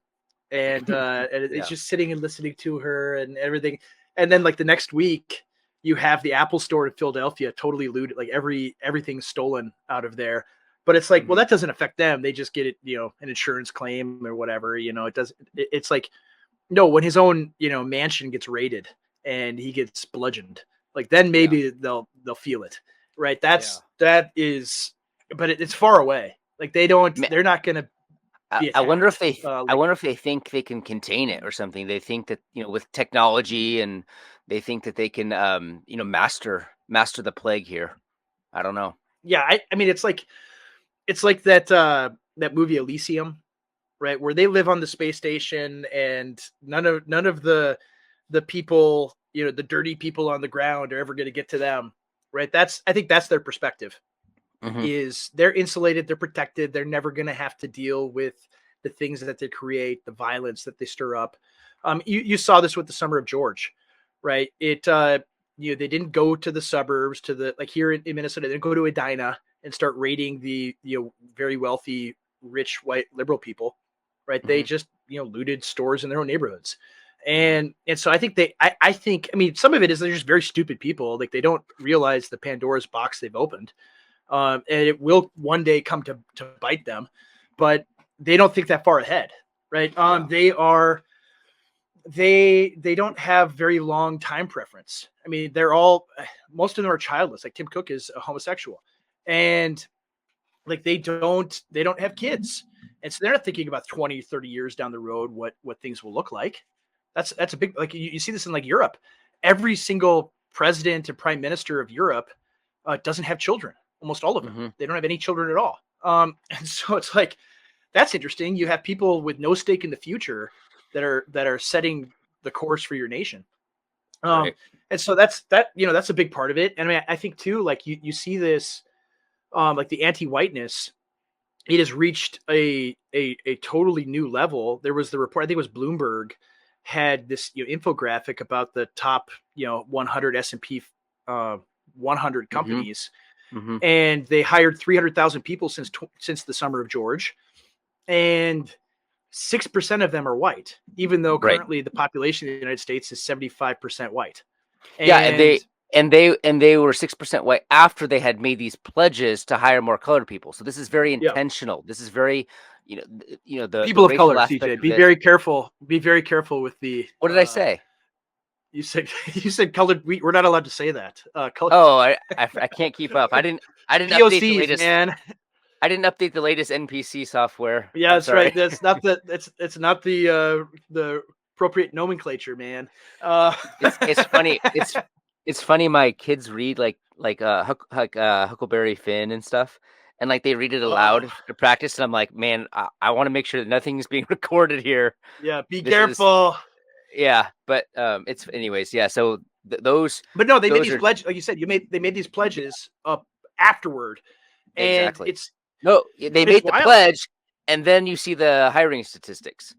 and it's Yeah. just sitting and listening to her and everything. And then like the next week, you have the Apple store in Philadelphia totally looted, like everything's stolen out of there. But it's like, well, that doesn't affect them. They just get it, an insurance claim or whatever. It doesn't. It's like, no, when his own, mansion gets raided and he gets bludgeoned, like then maybe they'll feel it, right? That is, but it's far away. Like they're not going to be I wonder if attacked. I wonder if they think they can contain it or something. They think that with technology, and they think that they can master the plague here. I don't know. Yeah, I mean it's like that movie Elysium, right, where they live on the space station and none of the people, the dirty people on the ground are ever going to get to them, right? I think that's their perspective. Is they're insulated, they're protected, they're never going to have to deal with the things that they create, the violence that they stir up. You saw this with the Summer of George, right? They didn't go to the suburbs, to the, like here in Minnesota, they didn't go to Edina and start raiding the very wealthy, rich white liberal people, right? They just looted stores in their own neighborhoods. And so I think I think, I mean, some of it is they're just very stupid people. Like they don't realize the Pandora's box they've opened. And it will one day come to bite them, but they don't think that far ahead, right? They don't have very long time preference. I mean, most of them are childless. Like Tim Cook is a homosexual, and like they don't have kids. And so they're not thinking about 20, 30 years down the road, what things will look like. That's a big, like you see this in like Europe. Every single president and prime minister of Europe doesn't have children. Almost all of them. They don't have any children at all. And so it's like, that's interesting. You have people with no stake in the future that are setting the course for your nation. Right. And so that's a big part of it. And I mean, I think too, like you see this, like the anti-whiteness, it has reached a totally new level. There was the report, I think it was Bloomberg, had this infographic about the top 100 S&P 100 companies, and they hired 300,000 people since the Summer of George, and 6% of them are white, even though currently the population of the United States is 75% white. And they were 6% white after they had made these pledges to hire more colored people. So this is very intentional. This is very, the people of color. CJ, be very careful. Be very careful with the. What did I say? You said colored. We're not allowed to say that. Colored. Oh, I can't keep up. I didn't update the latest. Man. I didn't update the latest NPC software. Yeah, that's right. That's not it's not the appropriate nomenclature, man. It's funny. It's funny. My kids read like Huckleberry Finn and stuff, and like they read it aloud to practice. And I'm like, man, I want to make sure that nothing's being recorded here. Yeah, be careful. But it's anyways. Yeah, so those. But no, they made these pledges. Like you said, they made these pledges up afterward, and exactly. They made the pledge, and then you see the hiring statistics.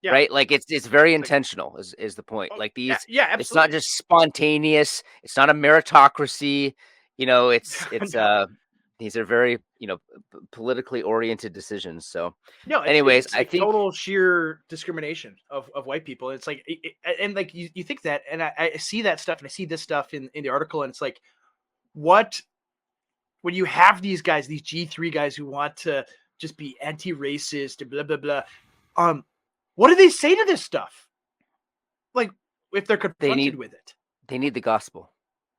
Yeah. right? Like it's very intentional is the point. Like yeah, these, yeah, it's not absolutely. just spontaneous. It's not a meritocracy. It's No, these are very politically oriented decisions. So, no, anyways, it's I like think total sheer discrimination of white people. It's like, and like you think that, and I see that stuff, and I see this stuff in the article, and it's like, what when you have these guys, these G3 guys who want to just be anti-racist and blah blah blah, what do they say to this stuff? Like, if they're they confronted need with it, they need the gospel.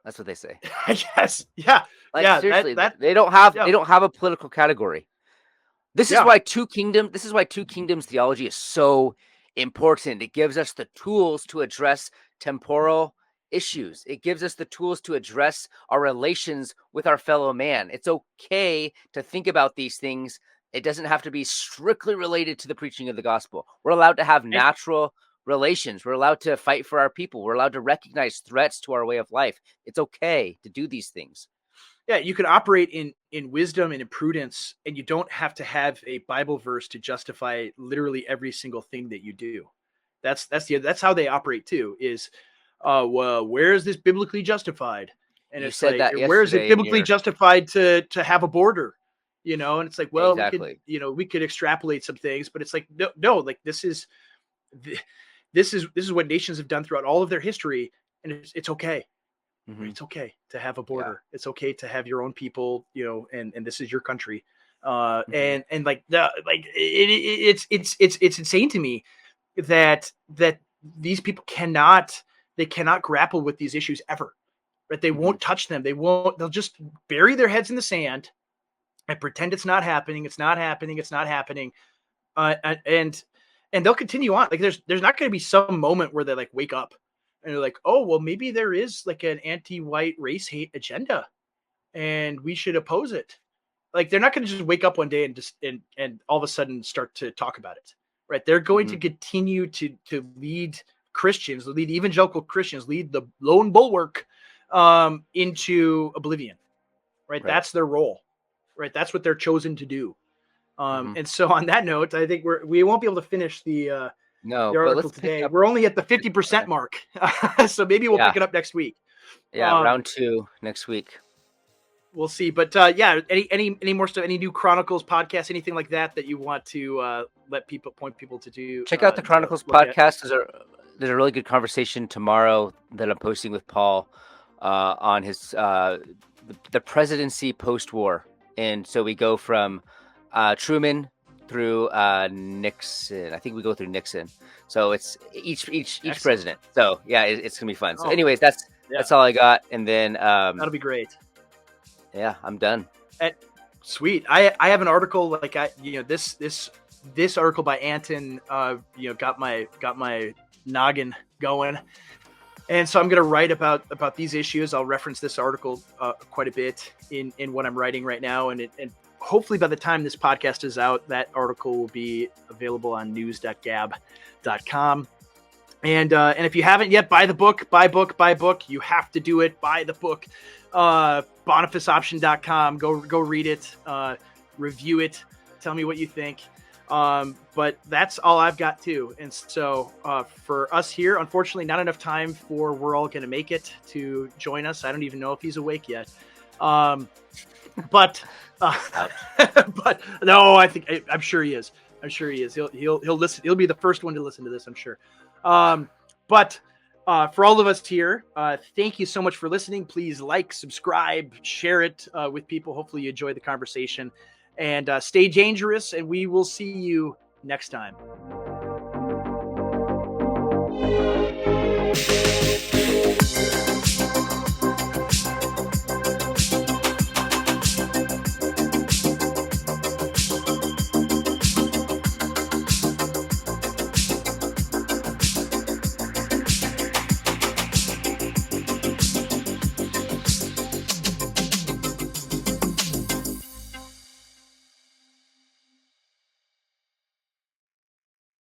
That's what they say. I guess, yeah, Like yeah, seriously, that, they don't have yeah, a political category. yeah, This is why two kingdoms theology is so important. It gives us the tools to address temporal issues. It gives us the tools to address our relations with our fellow man. It's okay to think about these things. It doesn't have to be strictly related to the preaching of the gospel. We're allowed to have and natural relations. We're allowed to fight for our people. We're allowed to recognize threats to our way of life. It's okay to do these things. yeah, you can operate in wisdom and in prudence, and you don't have to have a Bible verse to justify literally every single thing that you do. That's how they operate too. Is well, where is this biblically justified? And You it's said like, that where is it yesterday in biblically your justified to have a border? And it's like, well, exactly. we could extrapolate some things, but it's like, no, like this is what nations have done throughout all of their history, and it's okay. Mhm. It's okay to have a Yeah. border. It's okay to have your own people, and this is your country. Mhm. And like it's insane to me that these people cannot grapple with these issues ever. Right? They Mhm. won't touch them. They'll just bury their heads in the sand and pretend it's not happening. It's not happening. It's not happening. And they'll continue on. Like there's not going to be some moment where they like wake up and they're like, oh well, maybe there is like an anti-white race hate agenda, and we should oppose it. Like they're not going to just wake up one day and just and all of a sudden start to talk about it, right? They're going to Mhm. continue to lead Christians, lead evangelical Christians, lead the lone bulwark into oblivion, right? Right. That's their role, right? That's what they're chosen to do. Mhm. And so on that note, I think we won't be able to finish No, the but article let's pick today. up. We're only at the uh, 50% mark, so maybe we'll Yeah, pick it up next week. yeah, Um, round 2 next week. we'll see. But yeah, any more stuff, any new Chronicles podcasts, anything like that you want to point people to do Check out the to Chronicles look at? podcast. There's a really good conversation tomorrow that I'm posting with Paul on his the presidency post-war, and so we go from Truman through Nixon. I think we go through Nixon. So it's each Excellent. president. So yeah, it's gonna be fun. So Oh anyways, yeah, that's all I got. And then that'll be great. yeah, I'm done. And, sweet. I have an article like this article by Anton got my noggin going. And so I'm going to write about these issues. I'll reference this article quite a bit in what I'm writing right now. And hopefully by the time this podcast is out, that article will be available on news.gab.com. And if you haven't yet, buy the book, buy book. You have to do it. Buy the book. Bonifaceoption.com. Go read it. Review it. Tell me what you think. But that's all I've got too. And so for us here, unfortunately, not enough time for We're All Gonna Make It to join us. I don't even know if he's awake yet. But but no, I'm sure he is. I'm sure he is. He'll listen. He'll be the first one to listen to this, I'm sure. But for all of us here, thank you so much for listening. Please like, subscribe, share it with people. Hopefully you enjoy the conversation. And stay dangerous, and we will see you next time.